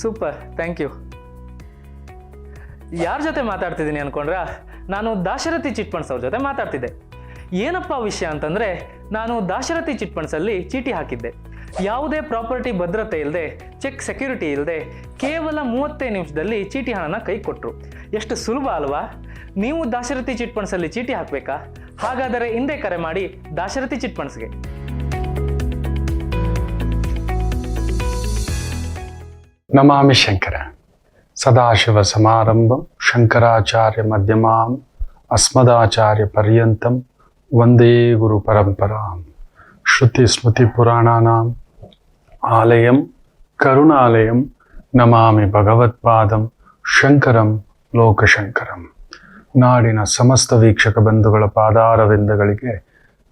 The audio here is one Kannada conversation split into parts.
Super, thank you. ಯಾರ ಜೊತೆ ಮಾತಾಡ್ತಿದ್ದೀನಿ ಅನ್ಕೊಂಡ್ರಾ? ನಾನು ದಾಶರಥಿ ಚಿಟ್ ಫಂಡ್ಸ್ ಅವ್ರ ಜೊತೆ ಮಾತಾಡ್ತಿದ್ದೆ. ಏನಪ್ಪ ವಿಷಯ ಅಂತಂದರೆ, ನಾನು ದಾಶರಥಿ ಚಿಟ್ ಫಂಡ್ಸಲ್ಲಿ ಚೀಟಿ ಹಾಕಿದ್ದೆ. ಯಾವುದೇ ಪ್ರಾಪರ್ಟಿ ಭದ್ರತೆ ಇಲ್ಲದೆ, ಚೆಕ್ ಸೆಕ್ಯೂರಿಟಿ ಇಲ್ಲದೆ, ಕೇವಲ 35 ನಿಮಿಷದಲ್ಲಿ ಚೀಟಿ ಹಣನ ಕೈ ಕೊಟ್ಟರು. ಎಷ್ಟು ಸುಲಭ ಅಲ್ವಾ? ನೀವು ದಾಶರಥಿ ಚಿಟ್ ಫಂಡ್ಸಲ್ಲಿ ಚೀಟಿ ಹಾಕಬೇಕಾ? ಹಾಗಾದರೆ ಹಿಂದೆ ಕರೆ ಮಾಡಿ ದಾಶರಥಿ ಚಿಟ್ ಫಂಡ್ಸ್ಗೆ. ನಮಾಮಿ ಶಂಕರ ಸದಾಶಿವ ಸಮಾರಂಭಂ ಶಂಕರಾಚಾರ್ಯ ಮಧ್ಯಮಾಂ ಅಸ್ಮದಾಚಾರ್ಯ ಪರ್ಯಂತಂ ವಂದೇ ಗುರು ಪರಂಪರಾಂ. ಶ್ರುತಿ ಸ್ಮೃತಿ ಪುರಾಣಾನಾಂ ಆಲಯಂ ಕರುಣಾಲಯಂ ನಮಾಮಿ ಭಗವತ್ಪಾದಂ ಶಂಕರಂ ಲೋಕಶಂಕರಂ. ನಾಡಿನ ಸಮಸ್ತ ವೀಕ್ಷಕ ಬಂಧುಗಳ ಪಾದಾರವಿಂದಗಳಿಗೆ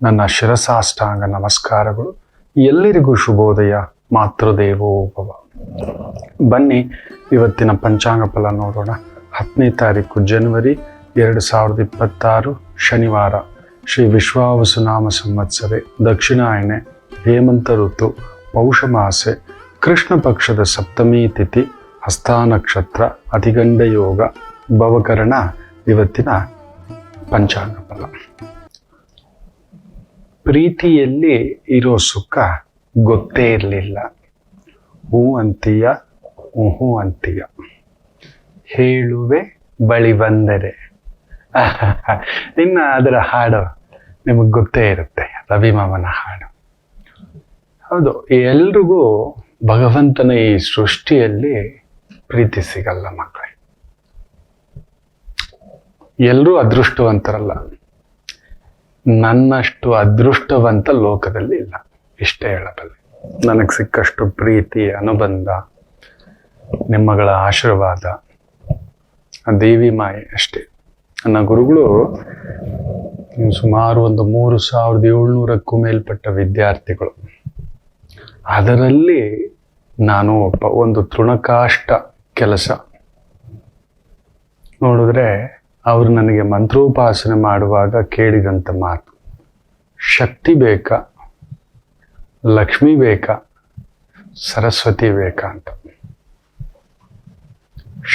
ನನ್ನ ಶಿರಸಾಷ್ಟಾಂಗ ನಮಸ್ಕಾರಗಳು. ಎಲ್ಲರಿಗೂ ಶುಭೋದಯ. ಮಾತೃದೇವೋಭವ. ಬನ್ನಿ ಇವತ್ತಿನ ಪಂಚಾಂಗ ಫಲ ನೋಡೋಣ. 10ನೇ ತಾರೀಕು ಜನವರಿ 2026 ಶನಿವಾರ. ಶ್ರೀ ವಿಶ್ವಾವಸುನಾಮ ಸಂವತ್ಸರೆ, ದಕ್ಷಿಣಾಯಣೆ, ಹೇಮಂತ ಋತು, ಪೌಷ ಮಾಸೆ, ಕೃಷ್ಣ ಪಕ್ಷದ ಸಪ್ತಮಿ ತಿಥಿ, ಹಸ್ತ ನಕ್ಷತ್ರ, ಅತಿಗಂಡ ಯೋಗ, ಭವಕರಣ. ಇವತ್ತಿನ ಪಂಚಾಂಗ ಫಲ. ಪ್ರೀತಿಯಲ್ಲಿ ಇರೋ ಸುಖ ಗೊತ್ತೇ ಇರಲಿಲ್ಲ. ಹೂ ಅಂತೀಯ, ಹೂ ಅಂತೀಯ, ಹೇಳುವೆ ಬಳಿ ಬಂದರೆ. ಇನ್ನು ಅದರ ಹಾಡು ನಿಮಗೆ ಗೊತ್ತೇ ಇರುತ್ತೆ, ರವಿ ಮಾಮನ ಹಾಡು. ಹೌದು, ಎಲ್ರಿಗೂ ಭಗವಂತನ ಈ ಸೃಷ್ಟಿಯಲ್ಲಿ ಪ್ರೀತಿ ಸಿಗಲ್ಲ ಮಕ್ಕಳೇ. ಎಲ್ಲರೂ ಅದೃಷ್ಟವಂತರಲ್ಲ. ನನ್ನಷ್ಟು ಅದೃಷ್ಟವಂತ ಲೋಕದಲ್ಲಿ ಇಲ್ಲ, ಇಷ್ಟೇ ಹೇಳಬಲ್ಲೆ. ನನಗೆ ಸಿಕ್ಕಷ್ಟು ಪ್ರೀತಿ, ಅನುಬಂಧ, ನಿಮ್ಮಗಳ ಆಶೀರ್ವಾದ, ದೇವಿ ಮಾಯೆ ಅಷ್ಟೇ. ನನ್ನ ಗುರುಗಳು ಸುಮಾರು ಒಂದು 3700ಕ್ಕೂ ಮೇಲ್ಪಟ್ಟ ವಿದ್ಯಾರ್ಥಿಗಳು. ಅದರಲ್ಲಿ ನಾನು ಒಂದು ತೃಣಕಾಷ್ಟ ಕೆಲಸ. ನೋಡಿದ್ರೆ ಅವರು ನನಗೆ ಮಂತ್ರೋಪಾಸನೆ ಮಾಡುವಾಗ ಕೇಳಿದಂಥ ಮಾತು, ಶಕ್ತಿ ಬೇಕಾ, ಲಕ್ಷ್ಮಿ ಬೇಕಾ, ಸರಸ್ವತಿ ಬೇಕಾ ಅಂತ.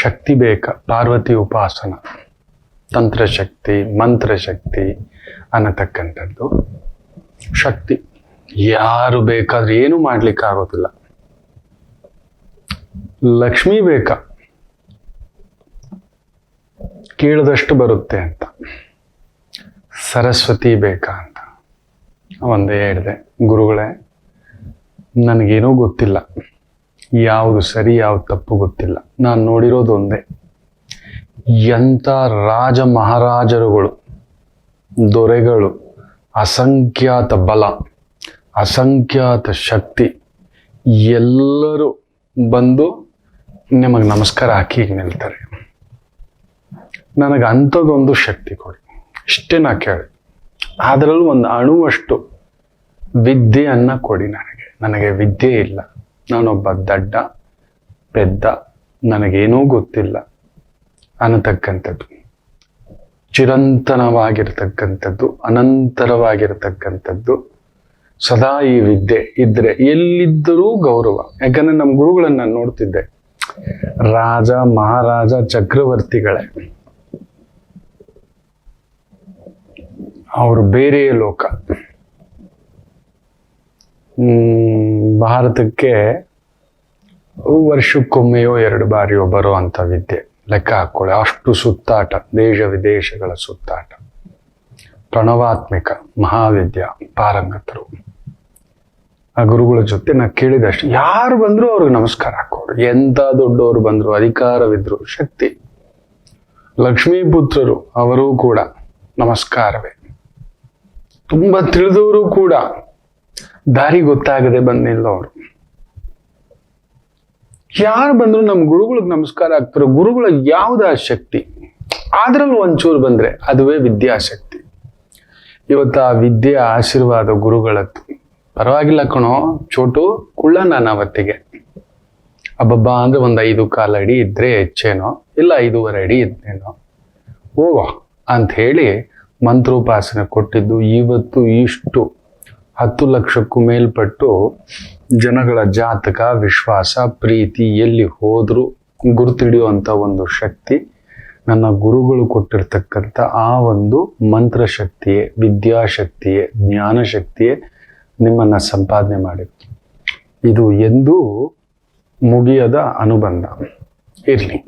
ಶಕ್ತಿ ಬೇಕಾ, ಪಾರ್ವತಿ ಉಪಾಸನ, ತಂತ್ರಶಕ್ತಿ, ಮಂತ್ರಶಕ್ತಿ ಅನ್ನತಕ್ಕಂಥದ್ದು. ಶಕ್ತಿ ಯಾರು ಬೇಕಾದ್ರೆ ಏನು ಮಾಡ್ಲಿಕ್ಕೆ ಆಗೋದಿಲ್ಲ. ಲಕ್ಷ್ಮಿ ಬೇಕಾ, ಕೇಳಿದಷ್ಟು ಬರುತ್ತೆ ಅಂತ. ಸರಸ್ವತಿ ಬೇಕಾ ಅಂತ ಒಂದೇ ಹೇಳಿದೆ. ಗುರುಗಳೇ, ನನಗೇನೂ ಗೊತ್ತಿಲ್ಲ, ಯಾವುದು ಸರಿ ಯಾವುದು ತಪ್ಪು ಗೊತ್ತಿಲ್ಲ. ನಾನು ನೋಡಿರೋದು ಒಂದೇ, ಎಂಥ ರಾಜ ಮಹಾರಾಜರುಗಳು, ದೊರೆಗಳು, ಅಸಂಖ್ಯಾತ ಬಲ, ಅಸಂಖ್ಯಾತ ಶಕ್ತಿ, ಎಲ್ಲರೂ ಬಂದು ನಿಮಗೆ ನಮಸ್ಕಾರ ಹಾಕಿ ನಿಲ್ತಾರೆ. ನನಗೆ ಅಂಥದ್ದೊಂದು ಶಕ್ತಿ ಕೊಡಿ, ಇಷ್ಟೇ ನಾ ಕೇಳಿ. ಅದರಲ್ಲೂ ಒಂದು ಅಣುವಷ್ಟು ವಿದ್ಯೆಯನ್ನು ಕೊಡಿ ನನಗೆ ವಿದ್ಯೆ ಇಲ್ಲ. ನಾನೊಬ್ಬ ದಡ್ಡ ಪೆದ್ದ, ನನಗೇನೂ ಗೊತ್ತಿಲ್ಲ ಅನ್ನತಕ್ಕಂಥದ್ದು. ಚಿರಂತನವಾಗಿರ್ತಕ್ಕಂಥದ್ದು, ಅನಂತರವಾಗಿರ್ತಕ್ಕಂಥದ್ದು. ಸದಾ ಈ ವಿದ್ಯೆ ಇದ್ರೆ ಎಲ್ಲಿದ್ದರೂ ಗೌರವ. ಯಾಕಂದ್ರೆ ನಮ್ಮ ಗುರುಗಳನ್ನ ನೋಡ್ತಿದ್ದೆ, ರಾಜ ಮಹಾರಾಜ ಚಕ್ರವರ್ತಿಗಳೇ, ಅವರು ಬೇರೆ ಲೋಕ. ಭಾರತಕ್ಕೆ ವರ್ಷಕ್ಕೊಮ್ಮೆಯೋ 2 ಬಾರಿಯೋ ಬರೋ ಅಂಥ ವಿದ್ಯೆ ಲೆಕ್ಕ ಹಾಕೊಳ್ಳಿ. ಅಷ್ಟು ಸುತ್ತಾಟ, ದೇಶ ವಿದೇಶಗಳ ಸುತ್ತಾಟ. ಪ್ರಣವಾತ್ಮಿಕ ಮಹಾವಿದ್ಯಾ ಪಾರಂಗತರು. ಆ ಗುರುಗಳ ಜೊತೆ ನಾ ಕೇಳಿದಷ್ಟು, ಯಾರು ಬಂದ್ರು ಅವ್ರಿಗೆ ನಮಸ್ಕಾರ ಹಾಕೋರು. ಎಂಥ ದೊಡ್ಡವರು ಬಂದ್ರು, ಅಧಿಕಾರವಿದ್ರು, ಶಕ್ತಿ, ಲಕ್ಷ್ಮೀ ಪುತ್ರರು, ಅವರೂ ಕೂಡ ನಮಸ್ಕಾರವೇ. ತುಂಬ ತಿಳಿದವರು ಕೂಡ ದಾರಿ ಗೊತ್ತಾಗದೆ ಬಂದಿಲ್ಲವರು. ಯಾರು ಬಂದ್ರು ನಮ್ಮ ಗುರುಗಳಿಗೆ ನಮಸ್ಕಾರ ಆಗ್ತಾರೆ. ಗುರುಗಳ ಯಾವುದ ಶಕ್ತಿ, ಅದ್ರಲ್ಲಿ ಒಂಚೂರು ಬಂದ್ರೆ ಅದುವೇ ವಿದ್ಯಾಶಕ್ತಿ. ಇವತ್ತು ಆ ವಿದ್ಯೆ ಆಶೀರ್ವಾದ ಗುರುಗಳದ್ದು. ಪರವಾಗಿಲ್ಲ ಕಣೋ ಚೋಟು, ಕುಳ್ಳ ನಾನು ಅವತ್ತಿಗೆ ಅಬ್ಬಬ್ಬ ಅಂದ್ರೆ ಒಂದು 5 ಕಾಲು ಅಡಿ ಇದ್ರೆ ಹೆಚ್ಚೇನೋ, ಇಲ್ಲ 5.5 ಅಡಿ ಇದ್ದೇನೋ, ಹೋಗೋ ಅಂತ ಹೇಳಿ ಮಂತ್ರೋಪಾಸನೆ ಕೊಟ್ಟಿದ್ದು ಇವತ್ತು ಇಷ್ಟು 10 ಲಕ್ಷಕ್ಕೂ ಮೇಲ್ಪಟ್ಟು ಜನಗಳ ಜಾತಕ, ವಿಶ್ವಾಸ, ಪ್ರೀತಿ ಎಲ್ಲಿ ಹೋದರೂ ಗುರುತಿಡಿಯುವಂಥ ಒಂದು ಶಕ್ತಿ ನನ್ನ ಗುರುಗಳು ಕೊಟ್ಟಿರ್ತಕ್ಕಂಥ ಆ ಒಂದು ಮಂತ್ರಶಕ್ತಿಯೇ, ವಿದ್ಯಾಶಕ್ತಿಯೇ, ಜ್ಞಾನಶಕ್ತಿಯೇ ನಿಮ್ಮನ್ನು ಸಂಪಾದನೆ ಮಾಡಿತ್ತು. ಇದು ಎಂದೂ ಮುಗಿಯದ ಅನುಬಂಧ ಇರಲಿ.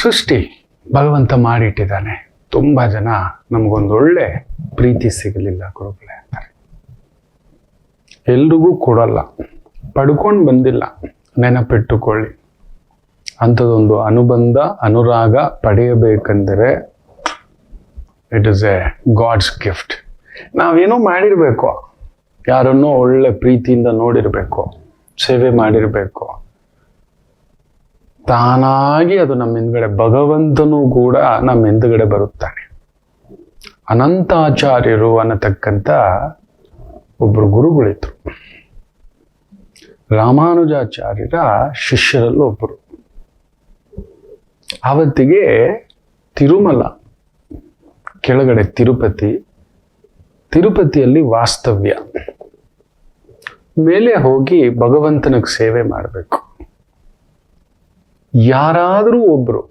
ಸೃಷ್ಟಿ ಭಗವಂತ ಮಾಡಿಟ್ಟಿದ್ದಾನೆ. ತುಂಬ ಜನ ನಮಗೊಂದೊಳ್ಳೆ ಪ್ರೀತಿ ಸಿಗಲಿಲ್ಲ ಗುರುಗಳೇ ಅಂತಾರೆ. ಎಲ್ರಿಗೂ ಕೊಡಲ್ಲ, ಪಡ್ಕೊಂಡು ಬಂದಿಲ್ಲ. ನೆನಪಿಟ್ಟುಕೊಳ್ಳಿ, ಅಂಥದ್ದೊಂದು ಅನುಬಂಧ, ಅನುರಾಗ ಪಡೆಯಬೇಕೆಂದರೆ it is a God's gift. ನಾವೇನೋ ಮಾಡಿರಬೇಕು, ಯಾರನ್ನೋ ಒಳ್ಳೆ ಪ್ರೀತಿಯಿಂದ ನೋಡಿರಬೇಕು, ಸೇವೆ ಮಾಡಿರಬೇಕು, ತಾನಾಗಿ ಅದು ನಮ್ಮ ಹಿಂದ್ಗಡೆ, ಭಗವಂತನೂ ಕೂಡ ನಮ್ಮ ಹಿಂದ್ಗಡೆ ಬರುತ್ತಾನೆ. ಅನಂತಾಚಾರ್ಯರು ಅನ್ನತಕ್ಕಂಥ ಒಬ್ಬರು ಗುರುಗಳಿದ್ರು. ರಾಮಾನುಜಾಚಾರ್ಯರ ಶಿಷ್ಯರಲ್ಲೂ ಒಬ್ಬರು. ಆವತ್ತಿಗೆ ತಿರುಮಲ ಕೆಳಗಡೆ ತಿರುಪತಿಯಲ್ಲಿ ವಾಸ್ತವ್ಯ. ಮೇಲೆ ಹೋಗಿ ಭಗವಂತನಿಗೆ ಸೇವೆ ಮಾಡಬೇಕು. ಯಾರಾದರೂ ಒಬ್ರು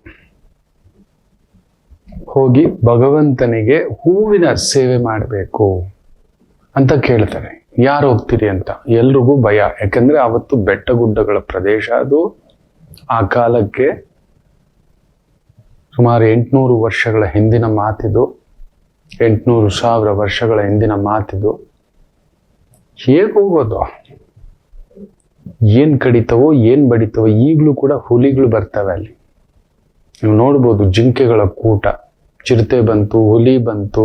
ಹೋಗಿ ಭಗವಂತನಿಗೆ ಹೂವಿನ ಸೇವೆ ಮಾಡಬೇಕು ಅಂತ ಕೇಳ್ತಾರೆ. ಯಾರು ಹೋಗ್ತೀರಿ ಅಂತ. ಎಲ್ರಿಗೂ ಭಯ, ಯಾಕಂದ್ರೆ ಅವತ್ತು ಬೆಟ್ಟ ಗುಡ್ಡಗಳ ಪ್ರದೇಶ ಅದು. ಆ ಕಾಲಕ್ಕೆ ಸುಮಾರು 800 ವರ್ಷಗಳ ಹಿಂದಿನ ಮಾತಿದು, 800,000 ವರ್ಷಗಳ ಹಿಂದಿನ ಮಾತಿದು. ಹೇಗೆ ಹೋಗೋದು? ಏನ್ ಕಡಿತವೋ ಏನ್ ಬಡಿತವೋ. ಈಗಲೂ ಕೂಡ ಹುಲಿಗಳು ಬರ್ತವೆ ಅಲ್ಲಿ. ನೀವು ನೋಡ್ಬೋದು, ಜಿಂಕೆಗಳ ಕೂಟ, ಚಿರತೆ ಬಂತು, ಹುಲಿ ಬಂತು,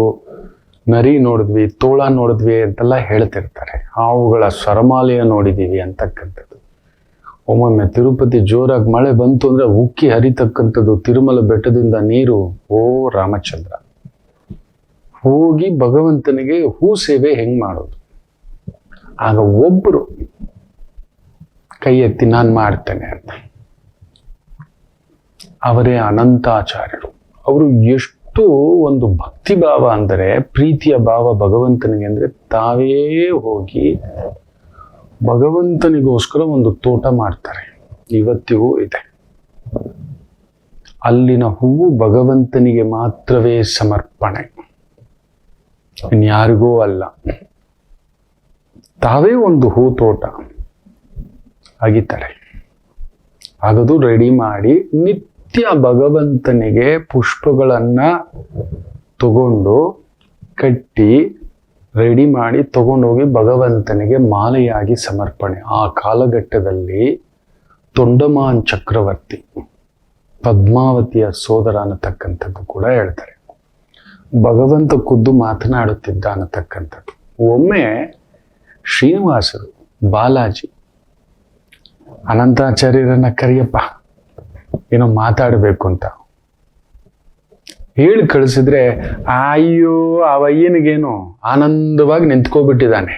ನರಿ ನೋಡಿದ್ವಿ, ತೋಳ ನೋಡಿದ್ವಿ ಅಂತೆಲ್ಲ ಹೇಳ್ತಿರ್ತಾರೆ. ಹಾವುಗಳ ಸರಮಾಲೆಯ ನೋಡಿದೀವಿ ಅಂತಕ್ಕಂಥದ್ದು. ಒಮ್ಮೊಮ್ಮೆ ತಿರುಪತಿ ಜೋರಾಗಿ ಮಳೆ ಬಂತು ಅಂದ್ರೆ ಉಕ್ಕಿ ಹರಿತಕ್ಕಂಥದ್ದು ತಿರುಮಲ ಬೆಟ್ಟದಿಂದ ನೀರು. ಓ ರಾಮಚಂದ್ರ, ಹೋಗಿ ಭಗವಂತನಿಗೆ ಹೂ ಸೇವೆ ಹೆಂಗ್ ಮಾಡೋದು? ಆಗ ಒಬ್ಬರು ಕೈ ಎತ್ತಿ ನಾನು ಮಾಡ್ತೇನೆ ಅಂತ. ಅವರೇ ಅನಂತಾಚಾರ್ಯರು. ಅವರು ಎಷ್ಟು ಒಂದು ಭಕ್ತಿ ಭಾವ ಅಂದರೆ, ಪ್ರೀತಿಯ ಭಾವ ಭಗವಂತನಿಗೆ ಅಂದರೆ, ತಾವೇ ಹೋಗಿ ಭಗವಂತನಿಗೋಸ್ಕರ ಒಂದು ತೋಟ ಮಾಡ್ತಾರೆ. ಇವತ್ತಿಗೂ ಇದೆ. ಅಲ್ಲಿನ ಹೂವು ಭಗವಂತನಿಗೆ ಮಾತ್ರವೇ ಸಮರ್ಪಣೆ, ಇನ್ಯಾರಿಗೂ ಅಲ್ಲ. ತಾವೇ ಒಂದು ಹೂ ತೋಟ ಅಗಿತಾರೆ. ಆಗದು ರೆಡಿ ಮಾಡಿ ನಿತ್ಯ ಭಗವಂತನಿಗೆ ಪುಷ್ಪಗಳನ್ನ ತಗೊಂಡು ಕಟ್ಟಿ ರೆಡಿ ಮಾಡಿ ತಗೊಂಡೋಗಿ ಭಗವಂತನಿಗೆ ಮಾಲೆಯಾಗಿ ಸಮರ್ಪಣೆ. ಆ ಕಾಲಘಟ್ಟದಲ್ಲಿ ತೊಂಡಮಾನ್ ಚಕ್ರವರ್ತಿ, ಪದ್ಮಾವತಿಯ ಸೋದರ ಅನ್ನತಕ್ಕಂಥದ್ದು ಕೂಡ ಹೇಳ್ತಾರೆ. ಭಗವಂತ ಖುದ್ದು ಮಾತನಾಡುತ್ತಿದ್ದ ಅನ್ನತಕ್ಕಂಥದ್ದು. ಒಮ್ಮೆ ಶ್ರೀನಿವಾಸರು, ಬಾಲಾಜಿ ಅನಂತಾಚಾರ್ಯರನ್ನ ಕರಿಯಪ್ಪ, ಏನೋ ಮಾತಾಡಬೇಕು ಅಂತ ಹೇಳಿ ಕಳಿಸಿದ್ರೆ, ಅಯ್ಯೋ ಅವಯ್ಯನಿಗೇನು ಆನಂದವಾಗಿ ನಿಂತ್ಕೊಬಿಟ್ಟಿದ್ದಾನೆ.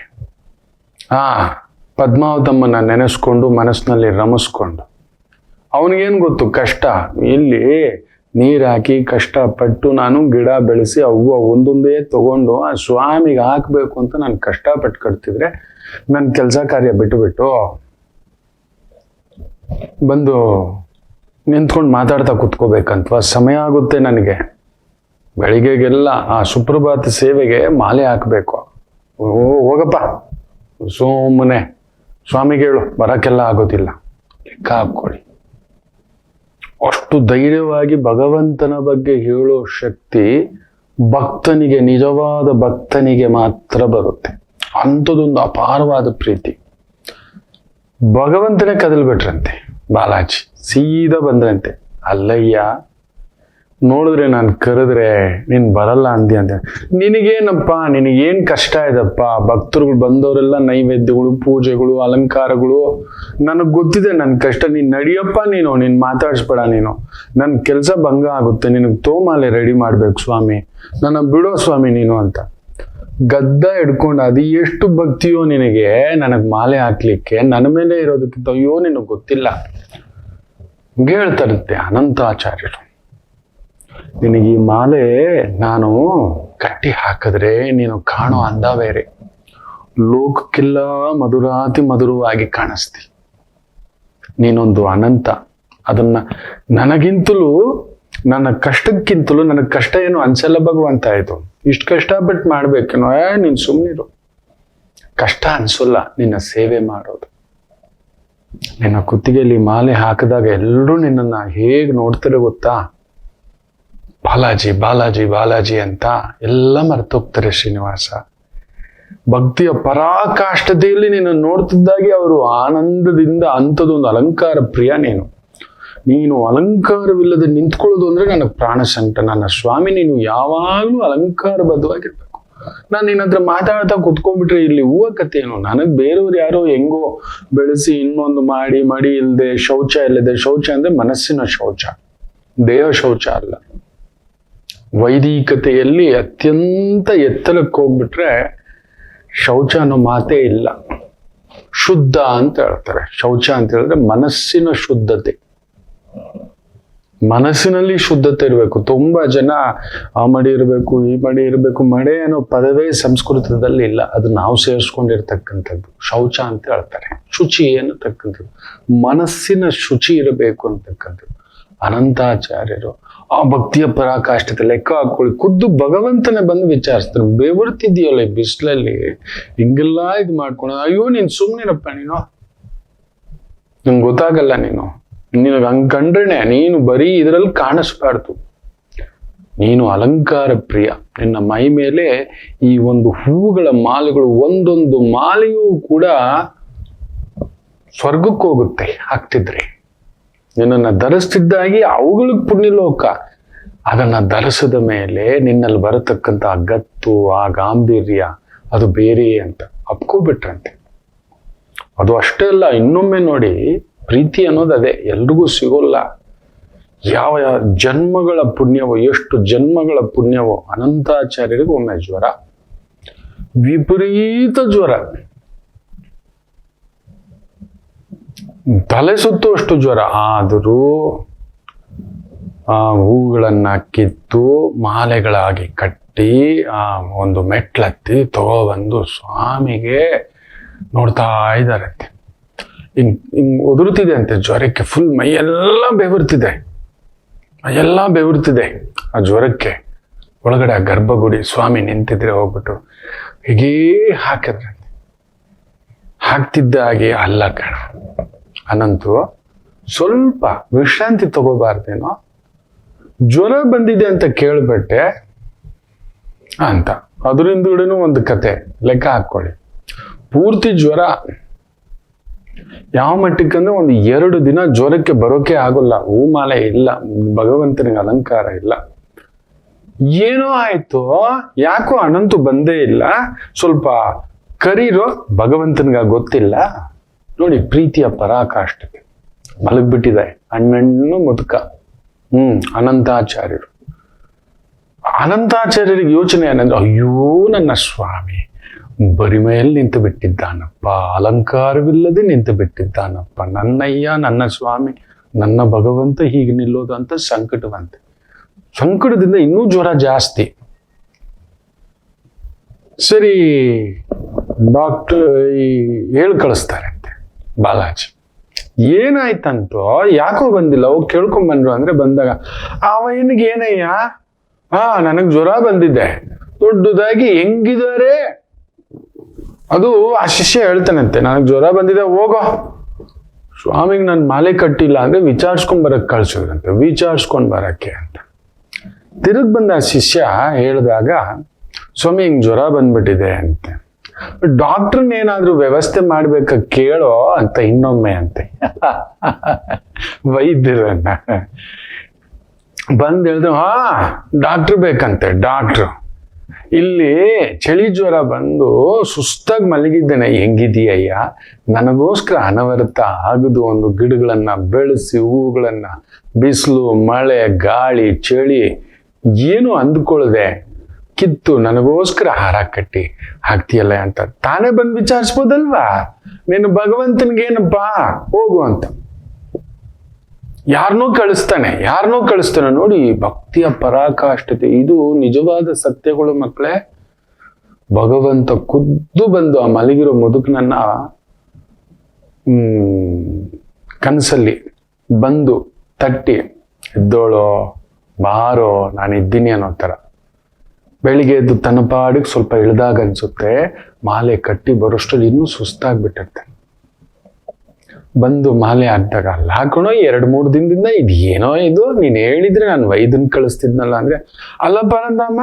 ಪದ್ಮಾವತಮ್ಮನ ನೆನೆಸ್ಕೊಂಡು ಮನಸ್ಸಿನಲ್ಲಿ ರಮಿಸ್ಕೊಂಡು. ಅವನಿಗೇನು ಗೊತ್ತು ಕಷ್ಟ. ಇಲ್ಲಿ ನೀರು ಹಾಕಿ ಕಷ್ಟಪಟ್ಟು ನಾನು ಗಿಡ ಬೆಳೆಸಿ ಅವು ಒಂದೊಂದೇ ತಗೊಂಡು ಆ ಸ್ವಾಮಿಗೆ ಹಾಕಬೇಕು ಅಂತ ನಾನು ಕಷ್ಟಪಟ್ಟು ಕಟ್ತಿದ್ರೆ, ನನ್ನ ಕೆಲಸ ಕಾರ್ಯ ಬಿಟ್ಟು ಬಂದು ನಿಂತ್ಕೊಂಡು ಮಾತಾಡ್ತಾ ಕುತ್ಕೋಬೇಕಂತವ. ಸಮಯ ಆಗುತ್ತೆ ನನಗೆ. ಬೆಳಿಗ್ಗೆಗೆಲ್ಲ ಆ ಸುಪ್ರಭಾತ ಸೇವೆಗೆ ಮಾಲೆ ಹಾಕಬೇಕು. ಹೋಗಪ್ಪ, ಸುಮ್ಮನೆ ಸ್ವಾಮಿಗೆ ಹೇಳು, ಬರಕ್ಕೆಲ್ಲ ಆಗೋದಿಲ್ಲ. ಲೆಕ್ಕ ಹಾಕ್ಕೊಳ್ಳಿ. ಅಷ್ಟು ಧೈರ್ಯವಾಗಿ ಭಗವಂತನ ಬಗ್ಗೆ ಹೇಳೋ ಶಕ್ತಿ ಭಕ್ತನಿಗೆ, ನಿಜವಾದ ಭಕ್ತನಿಗೆ ಮಾತ್ರ ಬರುತ್ತೆ. ಅಂಥದ್ದೊಂದು ಅಪಾರವಾದ ಪ್ರೀತಿ. ಭಗವಂತನೇ ಕದಲ್ಬಿಟ್ರಂತೆ ಬಾಲಾಜಿ. ಸೀದಾ ಬಂದ್ರಂತೆ, ಅಲ್ಲಯ್ಯ ನೋಡಿದ್ರೆ ನಾನು ಕರೆದ್ರೆ ನೀನ್ ಬರಲ್ಲ ಅಂದಿ ಅಂತ. ನಿನಗೇನಪ್ಪ, ನಿನಗೇನ್ ಕಷ್ಟ ಇದಪ್ಪ? ಭಕ್ತರುಗಳು ಬಂದವರೆಲ್ಲ ನೈವೇದ್ಯಗಳು, ಪೂಜೆಗಳು, ಅಲಂಕಾರಗಳು, ನನಗ್ ಗೊತ್ತಿದೆ ನನ್ನ ಕಷ್ಟ. ನೀನ್ ನಡಿಯಪ್ಪ, ನೀನ್ ಮಾತಾಡ್ಸ್ಬೇಡ, ನನ್ನ ಕೆಲಸ ಭಂಗ ಆಗುತ್ತೆ, ನಿನಗ್ ತೋಮಾಲೆ ರೆಡಿ ಮಾಡ್ಬೇಕು ಸ್ವಾಮಿ, ನನ್ನ ಬಿಡೋ ಸ್ವಾಮಿ ನೀನು ಅಂತ ಗದ್ದ ಹಿಡ್ಕೊಂಡು. ಅದು ಎಷ್ಟು ಭಕ್ತಿಯೋ ನಿನಗೆ ನನಗ್ ಮಾಲೆ ಹಾಕ್ಲಿಕ್ಕೆ, ನನ್ನ ಮೇಲೆ ಇರೋದಕ್ಕಿಂತ. ಅಯ್ಯೋ ನಿನಗ್ ಗೊತ್ತಿಲ್ಲ. ಹಂಗೆ ಹೇಳ್ತಾರಂತೆ ಅನಂತಾಚಾರ್ಯರು. ನಿನಗೆ ಈ ಮಾಲೆ ನಾನು ಕಟ್ಟಿ ಹಾಕಿದ್ರೆ ನೀನು ಕಾಣೋ ಅಂದ ಬೇರೆ, ಲೋಕಕ್ಕೆಲ್ಲ ಮಧುರಾತಿ ಮಧುರವಾಗಿ ಕಾಣಿಸ್ತಿ. ನೀನೊಂದು ಅನಂತ. ಅದನ್ನ ನನಗಿಂತಲೂ, ನನ್ನ ಕಷ್ಟಕ್ಕಿಂತಲೂ ನನಗೆ ಕಷ್ಟ ಏನು ಅನ್ಸಲ್ಲ ಭಗವಂತ. ಆಯ್ತು, ಇಷ್ಟು ಕಷ್ಟಪಟ್ಟು ಮಾಡ್ಬೇಕೇನೋ, ನೀನು ಸುಮ್ಮನಿರು. ಕಷ್ಟ ಅನ್ಸಲ್ಲ ನಿನ್ನ ಸೇವೆ ಮಾಡೋದು. ನಿನ್ನ ಕುತ್ತಿಗೆಯಲ್ಲಿ ಮಾಲೆ ಹಾಕಿದಾಗ ಎಲ್ಲರೂ ನಿನ್ನನ್ನ ಹೇಗೆ ನೋಡ್ತಾರೆ ಗೊತ್ತಾ? ಬಾಲಾಜಿ ಬಾಲಾಜಿ ಬಾಲಾಜಿ ಅಂತ ಎಲ್ಲ ಮರ್ತೋಗ್ತಾರೆ ಶ್ರೀನಿವಾಸ. ಭಕ್ತಿಯ ಪರಾಕಾಷ್ಠತೆಯಲ್ಲಿ ನಿನ್ನ ನೋಡ್ತಿದ್ದಾಗೆ ಅವರು ಆನಂದದಿಂದ ಅಂಥದ್ದೊಂದು ಅಲಂಕಾರ ಪ್ರಿಯ. ನೀನು ಅಲಂಕಾರವಿಲ್ಲದೆ ನಿಂತ್ಕೊಳ್ಳೋದು ಅಂದ್ರೆ ನನಗೆ ಪ್ರಾಣ ಸಂಕಟ. ನನ್ನ ಸ್ವಾಮಿ, ನೀನು ಯಾವಾಗಲೂ ಅಲಂಕಾರಬದ್ಧವಾಗಿರ್ಬೇಕು. ನಾನು ನಿನ್ನ ಹತ್ರ ಮಾತಾಡ್ತಾ ಕುತ್ಕೊಂಡ್ಬಿಟ್ರೆ ಇಲ್ಲಿ ಹೂವ ಕತೆ ಏನು? ನನಗೆ ಬೇರೆಯವ್ರು ಯಾರೋ ಹೆಂಗೋ ಬೆಳೆಸಿ ಇನ್ನೊಂದು ಮಾಡಿ ಮಡಿ ಇಲ್ಲದೆ, ಶೌಚ ಇಲ್ಲದೆ. ಶೌಚ ಅಂದ್ರೆ ಮನಸ್ಸಿನ ಶೌಚ, ದೇಹ ಶೌಚ ಅಲ್ಲ. ವೈದಿಕತೆಯಲ್ಲಿ ಅತ್ಯಂತ ಎತ್ತರಕ್ಕೆ ಹೋಗ್ಬಿಟ್ರೆ ಶೌಚ ಅನ್ನೋ ಮಾತೇ ಇಲ್ಲ. ಶುದ್ಧ ಅಂತ ಹೇಳ್ತಾರೆ. ಶೌಚ ಅಂತ ಹೇಳಿದ್ರೆ ಮನಸ್ಸಿನ ಶುದ್ಧತೆ. ಮನಸ್ಸಿನಲ್ಲಿ ಶುದ್ಧತೆ ಇರಬೇಕು. ತುಂಬಾ ಜನ ಆ ಮಡಿ ಇರಬೇಕು, ಈ ಮಡಿ ಇರಬೇಕು. ಮಡೆ ಅನ್ನೋ ಪದವೇ ಸಂಸ್ಕೃತದಲ್ಲಿ ಇಲ್ಲ, ಅದು ನಾವು ಸೇರಿಸ್ಕೊಂಡಿರ್ತಕ್ಕಂಥದ್ದು. ಶೌಚ ಅಂತ ಹೇಳ್ತಾರೆ. ಶುಚಿ ಅನ್ನತಕ್ಕಂಥದ್ದು, ಮನಸ್ಸಿನ ಶುಚಿ ಇರಬೇಕು ಅಂತಕ್ಕಂಥದ್ದು. ಅನಂತಾಚಾರ್ಯರು ಆ ಭಕ್ತಿಯ ಪರಾಕಾಷ್ಠತೆ ಲೆಕ್ಕ ಹಾಕೊಳ್ಳಿ. ಖುದ್ದು ಭಗವಂತನೇ ಬಂದು ವಿಚಾರಿಸ್ತಾರೆ, ಬೆವರ್ತಿದೆಯಲ್ಲ ಈ ಬಿಸಿಲಲ್ಲಿ, ಹಿಂಗೆಲ್ಲ ಇದು ಮಾಡ್ಕೊಂಡು, ಅಯ್ಯೋ ನೀನ್ ಸುಮ್ಮನಿರಪ್ಪ, ನಿಂಗೆ ಗೊತ್ತಾಗಲ್ಲ, ನಿನಗೆ ಹಂಗ್ ಕಂಡ್ರೆ ನೀನು ಬರೀ ಇದರಲ್ಲಿ ಕಾಣಿಸ್ಬಾರ್ದು. ನೀನು ಅಲಂಕಾರ ಪ್ರಿಯ. ನಿನ್ನ ಮೈ ಮೇಲೆ ಈ ಒಂದು ಹೂವುಗಳ ಮಾಲೆಗಳು, ಒಂದೊಂದು ಮಾಲೆಯೂ ಕೂಡ ಸ್ವರ್ಗಕ್ಕೆ ಹೋಗುತ್ತೆ ಹಾಕ್ತಿದ್ರೆ. ನಿನ್ನನ್ನು ಧರಿಸ್ತಿದ್ದಾಗಿ ಅವುಗಳಿಗೆ ಪುಣ್ಯಲೋಕ. ಅದನ್ನ ಧರಿಸಿದ ಮೇಲೆ ನಿನ್ನಲ್ಲಿ ಬರತಕ್ಕಂಥ ಗತ್ತು, ಆ ಗಾಂಭೀರ್ಯ ಅದು ಬೇರೆ ಅಂತ ಅಪ್ಕೋಬಿಟ್ರಂತೆ. ಅದು ಅಷ್ಟೇ ಅಲ್ಲ, ಇನ್ನೊಮ್ಮೆ ನೋಡಿ, ಪ್ರೀತಿ ಅನ್ನೋದು ಅದೇ, ಎಲ್ರಿಗೂ ಸಿಗೋಲ್ಲ. ಯಾವ ಜನ್ಮಗಳ ಪುಣ್ಯವೋ, ಎಷ್ಟು ಜನ್ಮಗಳ ಪುಣ್ಯವೋ. ಅನಂತಾಚಾರ್ಯರಿಗೆ ಒಮ್ಮೆ ಜ್ವರ, ವಿಪರೀತ ಜ್ವರ, ತಲೆ ಸುತ್ತುವಷ್ಟು ಜ್ವರ. ಆದರೂ ಆ ಹೂಗಳನ್ನ ಕಿತ್ತು ಮಾಲೆಗಳಾಗಿ ಕಟ್ಟಿ ಆ ಒಂದು ಮೆಟ್ಲತ್ತಿ ತಗೊಬಂದು ಸ್ವಾಮಿಗೆ ನೋಡ್ತಾ ಇದ್ದಾರಂತೆ. ಹಿಂಗ್ ಒದುರುತ್ತಿದೆ ಅಂತೆ ಜ್ವರಕ್ಕೆ. ಫುಲ್ ಮೈಯೆಲ್ಲ ಬೆವರ್ತಿದೆ, ಮೈಯೆಲ್ಲ ಬೆವರ್ತಿದೆ ಆ ಜ್ವರಕ್ಕೆ. ಒಳಗಡೆ ಆ ಗರ್ಭಗುಡಿ ಸ್ವಾಮಿ ನಿಂತಿದ್ರೆ ಹೋಗ್ಬಿಟ್ಟು ಹೀಗೇ ಹಾಕಿದ್ರಂತೆ. ಹಾಕ್ತಿದ್ದ ಹಾಗೆ ಅಲ್ಲ ಕಣ ಅನಂತು, ಸ್ವಲ್ಪ ವಿಶ್ರಾಂತಿ ತಗೋಬಾರ್ದೇನೋ, ಜ್ವರ ಬಂದಿದೆ ಅಂತ ಕೇಳ್ಬಿಟ್ಟೆ ಅಂತ. ಅದರಿಂದೂಡೆನೂ ಒಂದು ಕತೆ ಲೆಕ್ಕ ಹಾಕೊಳ್ಳಿ. ಪೂರ್ತಿ ಜ್ವರ ಯಾವ ಮಟ್ಟಕ್ಕಂದ್ರೆ ಒಂದು 2 ದಿನ ಜ್ವರಕ್ಕೆ ಬರೋಕೆ ಆಗೋಲ್ಲ. ಹೂಮಾಲೆ ಇಲ್ಲ, ಭಗವಂತನಿಗೆ ಅಲಂಕಾರ ಇಲ್ಲ. ಏನೋ ಆಯ್ತು, ಯಾಕೋ ಅನಂತು ಬಂದೇ ಇಲ್ಲ, ಸ್ವಲ್ಪ ಕರೀರೋ, ಭಗವಂತನಿಗೆ ಗೊತ್ತಿಲ್ಲ. ನೋಡಿ ಪ್ರೀತಿಯ ಪರಾಕಾಷ್ಠತೆ. ಮಲಗ್ಬಿಟ್ಟಿದೆ ಹಣ್ಣು ಮುದುಕ. ಅನಂತಾಚಾರ್ಯರು. ಅನಂತಾಚಾರ್ಯರಿಗೆ ಯೋಚನೆ ಏನಂದ್ರೆ, ಅಯ್ಯೋ ನನ್ನ ಸ್ವಾಮಿ ಬರಿಮೆಯಲ್ಲಿ ನಿಂತು ಬಿಟ್ಟಿದ್ದಾನಪ್ಪ, ಅಲಂಕಾರವಿಲ್ಲದೆ ನಿಂತು ಬಿಟ್ಟಿದ್ದಾನಪ್ಪ, ನನ್ನಯ್ಯ, ನನ್ನ ಸ್ವಾಮಿ, ನನ್ನ ಭಗವಂತ ಹೀಗೆ ನಿಲ್ಲೋದು ಅಂತ ಸಂಕಟವಂತೆ. ಸಂಕಟದಿಂದ ಇನ್ನೂ ಜ್ವರ ಜಾಸ್ತಿ. ಸರಿ, ಡಾಕ್ಟರ್ ಹೇಳಿ ಕಳಿಸ್ತಾರಂತೆ ಬಾಲಾಜಿ. ಏನಾಯ್ತಂತೋ, ಯಾಕೋ ಬಂದಿಲ್ಲ, ಹೋಗಿ ಕೇಳ್ಕೊಂಬಂದ್ರು ಅಂದ್ರೆ ಬಂದಾಗ ಅವನಿಗೆ ಏನಯ್ಯ, ನನಗ್ ಜ್ವರ ಬಂದಿದೆ, ದೊಡ್ಡದಾಗಿ ಹೆಂಗಿದ್ದಾರೆ ಅದು ಆ ಶಿಷ್ಯ ಹೇಳ್ತಾನಂತೆ, ನನಗ್ ಜ್ವರ ಬಂದಿದೆ, ಹೋಗೋ ಸ್ವಾಮಿಗೆ ನಾನು ಮಾಲೆ ಕಟ್ಟಿಲ್ಲ ಅಂದ್ರೆ ವಿಚಾರಿಸ್ಕೊಂಡ್ ಬರಕ್ ಕಳ್ಸಿದ್ರಂತೆ. ವಿಚಾರಿಸ್ಕೊಂಡ್ ಬರಕ್ಕೆ ಅಂತ ತಿರುಗ್ ಬಂದ ಆ ಶಿಷ್ಯ ಹೇಳಿದಾಗ, ಸ್ವಾಮಿ ಹಿಂಗ್ ಜ್ವರ ಬಂದ್ಬಿಟ್ಟಿದೆ ಅಂತೆ. ಡಾಕ್ಟರ್ನ ಏನಾದ್ರೂ ವ್ಯವಸ್ಥೆ ಮಾಡ್ಬೇಕ ಕೇಳೋ ಅಂತ ಇನ್ನೊಮ್ಮೆ ಅಂತೆ. ವೈದ್ಯರನ್ನ ಬಂದ್ ಹೇಳಿದ್ರು, ಡಾಕ್ಟರ್ ಬೇಕಂತೆ. ಡಾಕ್ಟ್ರು, ಇಲ್ಲಿ ಚಳಿ ಜ್ವರ ಬಂದು ಸುಸ್ತಾಗಿ ಮಲಗಿದ್ದೇನೆ, ಹೆಂಗಿದೀಯಯ್ಯ, ನನಗೋಸ್ಕರ ಅನವರತ ಆಗದು ಒಂದು ಗಿಡಗಳನ್ನ ಬೆಳೆಸಿ, ಹೂಗಳನ್ನ, ಬಿಸಿಲು, ಮಳೆ, ಗಾಳಿ, ಚಳಿ ಏನು ಅಂದ್ಕೊಳ್ಳದೆ ಕಿತ್ತು ನನಗೋಸ್ಕರ ಹಾರ ಕಟ್ಟಿ ಹಾಕ್ತೀಯಲ್ಲ ಅಂತ ತಾನೇ ಬಂದು ವಿಚಾರಿಸ್ಬೋದಲ್ವಾ? ನೀನು ಭಗವಂತನಿಗೇನಪ್ಪಾ, ಹೋಗು ಅಂತ ಯಾರನ್ನೋ ಕಳಿಸ್ತಾನೆ. ನೋಡಿ ಭಕ್ತಿಯ ಪರಾಕಾಷ್ಠತೆ, ಇದು ನಿಜವಾದ ಸತ್ಯಗಳು ಮಕ್ಕಳೇ. ಭಗವಂತ ಖುದ್ದು ಬಂದು ಆ ಮಲಗಿರೋ ಮುದುಕನನ್ನ ಕನಸಲ್ಲಿ ಬಂದು ತಟ್ಟಿ ಎದ್ದೋಳೋ ಬಾರೋ ನಾನು ಇದ್ದೀನಿ ಅನ್ನೋ ಥರ. ಬೆಳಿಗ್ಗೆ ಎದ್ದು ತನ್ನ ಪಾಡಿಗೆ ಸ್ವಲ್ಪ ಇಳ್ದಾಗ ಅನ್ಸುತ್ತೆ, ಮಾಲೆ ಕಟ್ಟಿ ಬರೋಷ್ಟರಲ್ಲಿ ಇನ್ನೂ ಸುಸ್ತಾಗ್ಬಿಟ್ಟಿರ್ತೆ. ಬಂದು ಮಾಲೆ ಹಾಕ್ದಾಗ ಅಲ್ಲ ಹಾಕೋಣೋ 2-3 ದಿನದಿಂದ ಇದು ಏನೋ ಇದು ನೀನ್ ಹೇಳಿದ್ರೆ ನಾನು ವೈದ್ಯನ್ ಕಳಿಸ್ತಿದ್ನಲ್ಲ ಅಂದ್ರೆ, ಅಲ್ಲಪ್ಪ ನಂದಮ್ಮ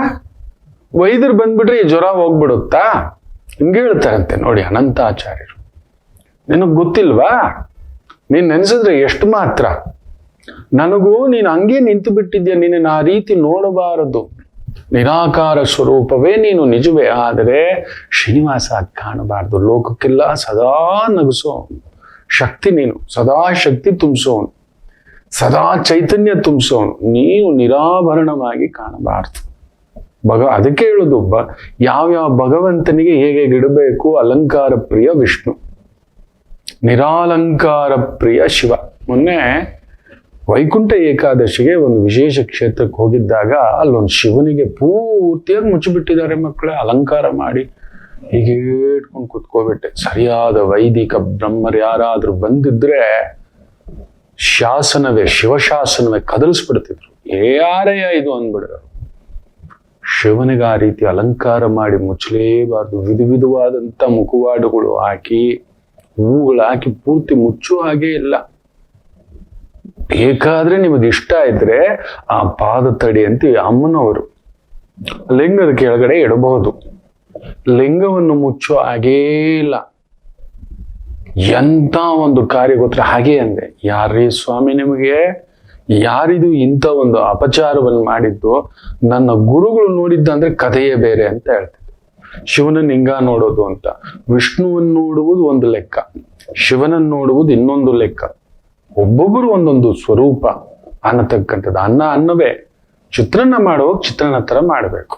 ವೈದ್ಯರು ಬಂದ್ಬಿಟ್ರೆ ಈ ಜ್ವರ ಹೋಗ್ಬಿಡುತ್ತಾ ಹಿಂಗೆ ಹೇಳ್ತಾರಂತೆ. ನೋಡಿ ಅನಂತಾಚಾರ್ಯರು, ನಿನಗ್ ಗೊತ್ತಿಲ್ವಾ? ನೀನ್ ನೆನ್ಸಿದ್ರೆ ಎಷ್ಟು ಮಾತ್ರ. ನನಗೂ ನೀನು ಹಂಗೆ ನಿಂತು ಬಿಟ್ಟಿದ್ಯಾ, ನೀನನ್ನು ಆ ರೀತಿ ನೋಡಬಾರದು. ನಿರಾಕಾರ ಸ್ವರೂಪವೇ ನೀನು ನಿಜವೇ, ಆದರೆ ಶ್ರೀನಿವಾಸ ಕಾಣಬಾರ್ದು. ಲೋಕಕ್ಕೆಲ್ಲ ಸದಾ ನಗಿಸೋ ಶಕ್ತಿ ನೀನು, ಸದಾ ಶಕ್ತಿ ತುಂಬಿಸೋನು, ಸದಾ ಚೈತನ್ಯ ತುಂಬಿಸೋನು. ನೀನು ನಿರಾಭರಣವಾಗಿ ಕಾಣಬಾರ್ದು. ಅದಕ್ಕೆ ಹೇಳುದು ಯಾವ್ಯಾವ ಭಗವಂತನಿಗೆ ಹೇಗೆ ಇಡಬೇಕು. ಅಲಂಕಾರ ಪ್ರಿಯ ವಿಷ್ಣು, ನಿರಾಲಂಕಾರ ಪ್ರಿಯ ಶಿವ. ಮೊನ್ನೆ ವೈಕುಂಠ ಏಕಾದಶಿಗೆ ಒಂದು ವಿಶೇಷ ಕ್ಷೇತ್ರಕ್ಕೆ ಹೋಗಿದ್ದಾಗ ಅಲ್ಲೊಂದು ಶಿವನಿಗೆ ಪೂರ್ತಿಯಾಗಿ ಮುಚ್ಚಿಬಿಟ್ಟಿದ್ದಾರೆ ಮಕ್ಕಳೇ, ಅಲಂಕಾರ ಮಾಡಿ ಹೀಗೆ ಇಟ್ಕೊಂಡು ಕುತ್ಕೋಬಿಟ್ಟೆ. ಸರಿಯಾದ ವೈದಿಕ ಬ್ರಹ್ಮರು ಯಾರಾದ್ರೂ ಬಂದಿದ್ರೆ ಶಾಸನವೇ, ಶಿವಶಾಸನವೇ ಕದಲಿಸ್ಬಿಡ್ತಿದ್ರು. ಯಾರಯ್ಯ ಇದು ಅಂದ್ಬಿಡ್ರು. ಶಿವನಿಗೆ ಆ ರೀತಿ ಅಲಂಕಾರ ಮಾಡಿ ಮುಚ್ಚಲೇಬಾರ್ದು. ವಿಧವಾದಂಥ ಮುಖವಾಡುಗಳು ಹಾಕಿ, ಹೂಗಳು ಹಾಕಿ ಪೂರ್ತಿ ಮುಚ್ಚೋ ಹಾಗೆ ಇಲ್ಲ. ಬೇಕಾದ್ರೆ ನಿಮಗೆ ಇಷ್ಟ ಇದ್ರೆ ಆ ಪಾದ ತಡಿ ಅಂತೀವಿ ಅಮ್ಮನವರು ಲಿಂಗದ ಕೆಳಗಡೆ ಇಡಬಹುದು. ಲಿಂಗವನ್ನು ಮುಚ್ಚೋ ಹಾಗೇ ಇಲ್ಲ. ಎಂತ ಒಂದು ಕಾರ್ಯ ಗೊತ್ತರ ಹಾಗೆ ಅಂದೆ. ಯಾರೇ ಸ್ವಾಮಿ ನಿಮಗೆ ಯಾರಿದು ಇಂಥ ಒಂದು ಅಪಚಾರವನ್ನು ಮಾಡಿದ್ದು? ನನ್ನ ಗುರುಗಳು ನೋಡಿದ್ದ ಅಂದ್ರೆ ಕಥೆಯೇ ಬೇರೆ ಅಂತ ಹೇಳ್ತಿದ್ದೆ. ಶಿವನ ಲಿಂಗ ನೋಡೋದು ಅಂತ, ವಿಷ್ಣುವನ್ನು ನೋಡುವುದು ಒಂದು ಲೆಕ್ಕ, ಶಿವನನ್ನು ನೋಡುವುದು ಇನ್ನೊಂದು ಲೆಕ್ಕ. ಒಬ್ಬೊಬ್ಬರು ಒಂದೊಂದು ಸ್ವರೂಪ ಅನ್ನತಕ್ಕಂಥದ್ದು. ಅನ್ನವೇ. ಚಿತ್ರಾನ್ನ ಮಾಡುವಾಗ ಚಿತ್ರಾನ್ನ ತರ ಮಾಡಬೇಕು.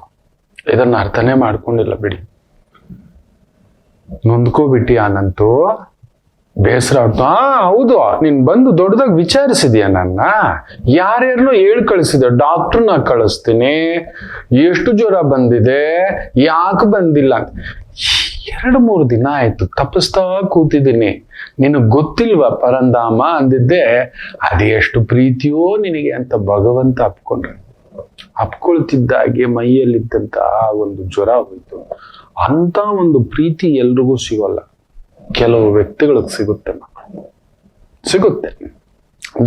ಇದನ್ನ ಅರ್ಥನೇ ಮಾಡ್ಕೊಂಡಿಲ್ಲ ಬಿಡಿ. ನೊಂದ್ಕೋಬಿಟ್ಟಿ ಆನಂತು ಬೇಸರ ಆಗ್ತು. ಹೌದು, ನೀನ್ ಬಂದು ದೊಡ್ಡದಾಗಿ ವಿಚಾರಿಸಿದ್ಯಾ ನನ್ನ? ಯಾರ್ಯಾರನ್ನೋ ಹೇಳಿ ಕಳಿಸಿದೆ, ಡಾಕ್ಟರ್ನ ಕಳಿಸ್ತೀನಿ, ಎಷ್ಟು ಜ್ವರ ಬಂದಿದೆ, ಯಾಕೆ ಬಂದಿಲ್ಲ ಅಂತ. 2-3 ದಿನ ಆಯ್ತು ತಪ್ಪಿಸ್ತಾ ಕೂತಿದ್ದೀನಿ. ನಿನಗ್ ಗೊತ್ತಿಲ್ವಾ ಪರಂಧಾಮ ಅಂದಿದ್ದೆ. ಅದೆಷ್ಟು ಪ್ರೀತಿಯೋ ನಿನಗೆ ಅಂತ ಭಗವಂತ ಅಪ್ಕೊಂಡ್ರೆ. ಅಪ್ಕೊಳ್ತಿದ್ದಾಗೆ ಮೈಯಲ್ಲಿದ್ದಂತ ಒಂದು ಜ್ವರ ಹೋಯ್ತು. ಅಂತ ಒಂದು ಪ್ರೀತಿ ಎಲ್ರಿಗೂ ಸಿಗೋಲ್ಲ, ಕೆಲವು ವ್ಯಕ್ತಿಗಳಿಗೆ ಸಿಗುತ್ತೆ. ಸಿಗುತ್ತೆ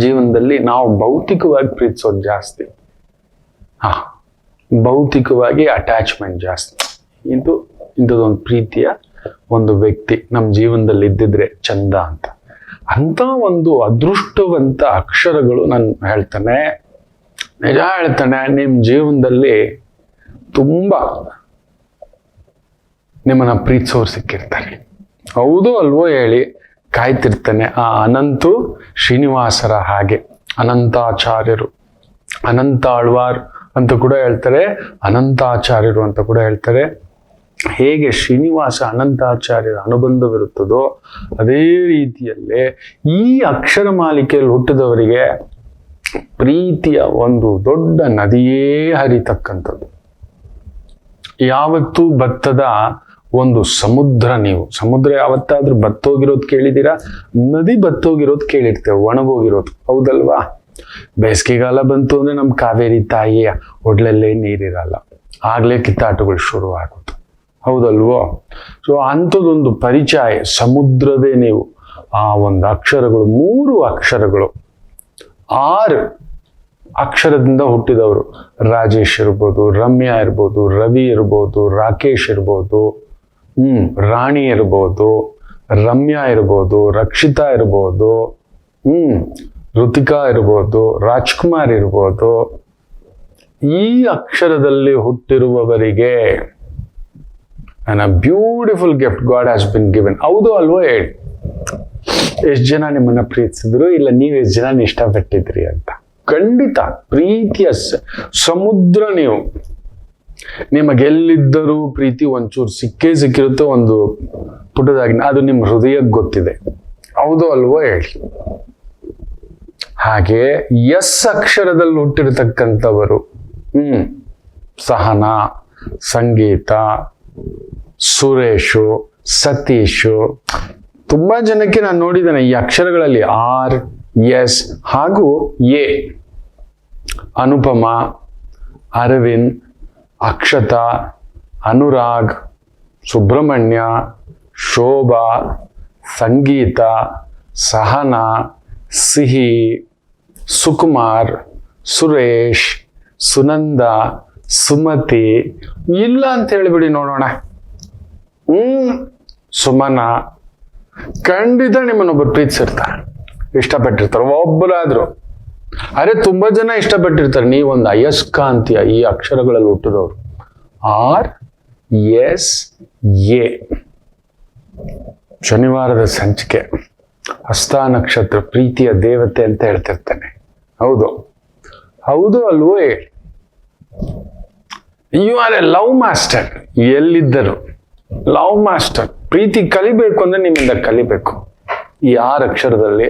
ಜೀವನದಲ್ಲಿ. ನಾವು ಭೌತಿಕವಾಗಿ ಪ್ರೀತಿಸೋದು ಜಾಸ್ತಿ, ಭೌತಿಕವಾಗಿ ಅಟ್ಯಾಚ್ಮೆಂಟ್ ಜಾಸ್ತಿ. ಇಂಥದೊಂದು ಪ್ರೀತಿಯ ಒಂದು ವ್ಯಕ್ತಿ ನಮ್ಮ ಜೀವನದಲ್ಲಿ ಇದ್ದಿದ್ರೆ ಚಂದ ಅಂತ ಒಂದು ಅದೃಷ್ಟವಂತ ಅಕ್ಷರಗಳು ನಾನು ಹೇಳ್ತಾನೆ, ನಿಜ ಹೇಳ್ತಾನೆ. ನಿಮ್ಮ ಜೀವನದಲ್ಲಿ ತುಂಬಾ ನಿಮ್ಮನ್ನ ಪ್ರೀತಿಸೋರು ಸಿಕ್ಕಿರ್ತಾರೆ. ಹೌದು ಅಲ್ವೋ ಹೇಳಿ ಕಾಯ್ತಿರ್ತಾನೆ. ಆ ಅನಂತು ಶ್ರೀನಿವಾಸರ ಹಾಗೆ ಅನಂತಾಚಾರ್ಯರು, ಅನಂತಾಳ್ವಾರ್ ಅಂತ ಕೂಡ ಹೇಳ್ತಾರೆ, ಅನಂತಾಚಾರ್ಯರು ಅಂತ ಕೂಡ ಹೇಳ್ತಾರೆ. ಹೇಗೆ ಶ್ರೀನಿವಾಸ ಅನಂತಾಚಾರ್ಯರ ಅನುಬಂಧವಿರುತ್ತದೋ ಅದೇ ರೀತಿಯಲ್ಲೇ ಈ ಅಕ್ಷರ ಮಾಲಿಕೆಯಲ್ಲಿ ಹುಟ್ಟಿದವರಿಗೆ ಪ್ರೀತಿಯ ಒಂದು ದೊಡ್ಡ ನದಿಯೇ ಹರಿತಕ್ಕಂಥದ್ದು. ಯಾವತ್ತೂ ಭತ್ತದ ಒಂದು ಸಮುದ್ರ. ನೀವು ಸಮುದ್ರ ಯಾವತ್ತಾದ್ರೂ ಬತ್ತೋಗಿರೋದು ಕೇಳಿದ್ದೀರಾ? ನದಿ ಬತ್ತೋಗಿರೋದು ಕೇಳಿರ್ತೇವೆ, ಒಣಗೋಗಿರೋದು. ಹೌದಲ್ವಾ? ಬೇಸಿಗೆಗಾಲ ಬಂತು ಅಂದ್ರೆ ನಮ್ಮ ಕಾವೇರಿ ತಾಯಿಯ ಒಡ್ಲಲ್ಲೇ ನೀರಿರಲ್ಲ, ಆಗ್ಲೇ ಕಿತ್ತಾಟಗಳು ಶುರು ಆಗೋದು. ಹೌದಲ್ವೋ? ಸೊ ಅಂಥದ್ದೊಂದು ಪರಿಚಯ ಸಮುದ್ರವೇ ನೀವು. ಆ ಒಂದು ಅಕ್ಷರಗಳು, 3 ಅಕ್ಷರಗಳು, 6 ಅಕ್ಷರದಿಂದ ಹುಟ್ಟಿದವರು. ರಾಜೇಶ್ ಇರ್ಬೋದು, ರಮ್ಯಾ ಇರ್ಬೋದು, ರವಿ ಇರ್ಬೋದು, ರಾಕೇಶ್ ಇರ್ಬೋದು, ರಾಣಿ ಇರ್ಬೋದು, ರಮ್ಯಾ ಇರ್ಬೋದು, ರಕ್ಷಿತಾ ಇರ್ಬೋದು, ಋತಿಕಾ ಇರ್ಬೋದು, ರಾಜ್ಕುಮಾರ್ ಇರ್ಬೋದು. ಈ ಅಕ್ಷರದಲ್ಲಿ ಹುಟ್ಟಿರುವವರಿಗೆ a beautiful gift God has been given. ಹೌದು ಅಲ್ವೋ ಹೇಳಿ? ಎಷ್ಟು ಜನ ನಿಮ್ಮನ್ನ ಪ್ರೀತಿಸಿದ್ರು, ಇಲ್ಲ ನೀವು ಎಷ್ಟು ಜನ ಇಷ್ಟಪಟ್ಟಿದ್ರಿ ಅಂತ. ಖಂಡಿತ ಪ್ರೀತಿಯ ಸಮುದ್ರ ನೀವು. ನಿಮಗೆಲ್ಲಿದ್ದರೂ ಪ್ರೀತಿ ಒಂಚೂರು ಸಿಕ್ಕಿರುತ್ತೆ, ಒಂದು ಪುಟದಾಗಿ. ಅದು ನಿಮ್ಮ ಹೃದಯಕ್ಕೆ ಗೊತ್ತಿದೆ. ಹೌದು ಅಲ್ವೋ ಹೇಳಿ? ಹಾಗೆ ಎಸ್ ಅಕ್ಷರದಲ್ಲಿ ಹುಟ್ಟಿರತಕ್ಕಂಥವರು ಸಹನಾ, ಸಂಗೀತ, ಸುರೇಶು, ಸತೀಶು, ತುಂಬಾ ಜನಕ್ಕೆ ನಾನು ನೋಡಿದ್ದೇನೆ ಈ ಅಕ್ಷರಗಳಲ್ಲಿ ಆರ್, ಎಸ್ ಹಾಗೂ ಎ. ಅನುಪಮ, ಅರವಿಂದ್, ಅಕ್ಷತಾ, ಅನುರಾಗ್, ಸುಬ್ರಹ್ಮಣ್ಯ, ಶೋಭಾ, ಸಂಗೀತ, ಸಹನಾ, ಸಿಹಿ, ಸುಕುಮಾರ್, ಸುರೇಶ್, ಸುನಂದ, ಸುಮತಿ, ಇಲ್ಲ ಅಂತ ಹೇಳಿಬಿಡಿ ನೋಡೋಣ. ಸುಮನ, ಖಂಡಿತ ನಿಮ್ಮನ್ನೊಬ್ಬರು ಪ್ರೀತಿಸಿರ್ತಾರೆ, ಇಷ್ಟಪಟ್ಟಿರ್ತಾರೆ ಒಬ್ಬರಾದ್ರು. ಅರೆ ತುಂಬಾ ಜನ ಇಷ್ಟಪಟ್ಟಿರ್ತಾರೆ. ನೀವೊಂದು ಅಯಸ್ಕಾಂತೀಯ ಈ ಅಕ್ಷರಗಳಲ್ಲಿ ಹುಟ್ಟಿದವರು. R, S, A. ಶನಿವಾರದ ಸಂಚಿಕೆ, ಹಸ್ತ ನಕ್ಷತ್ರ, ಪ್ರೀತಿಯ ದೇವತೆ ಅಂತ ಹೇಳ್ತಿರ್ತಾನೆ. ಹೌದು ಹೌದು ಅಲ್ವೋ ಹೇಳಿ. You are a love master. ಎಲ್ಲಿದ್ದರು ಲವ್ ಮಾಸ್ಟರ್. ಪ್ರೀತಿ ಕಲಿಬೇಕು ಅಂದ್ರೆ ನಿಮ್ಮಿಂದ ಕಲಿಬೇಕು. ಈ 6 ಅಕ್ಷರದಲ್ಲಿ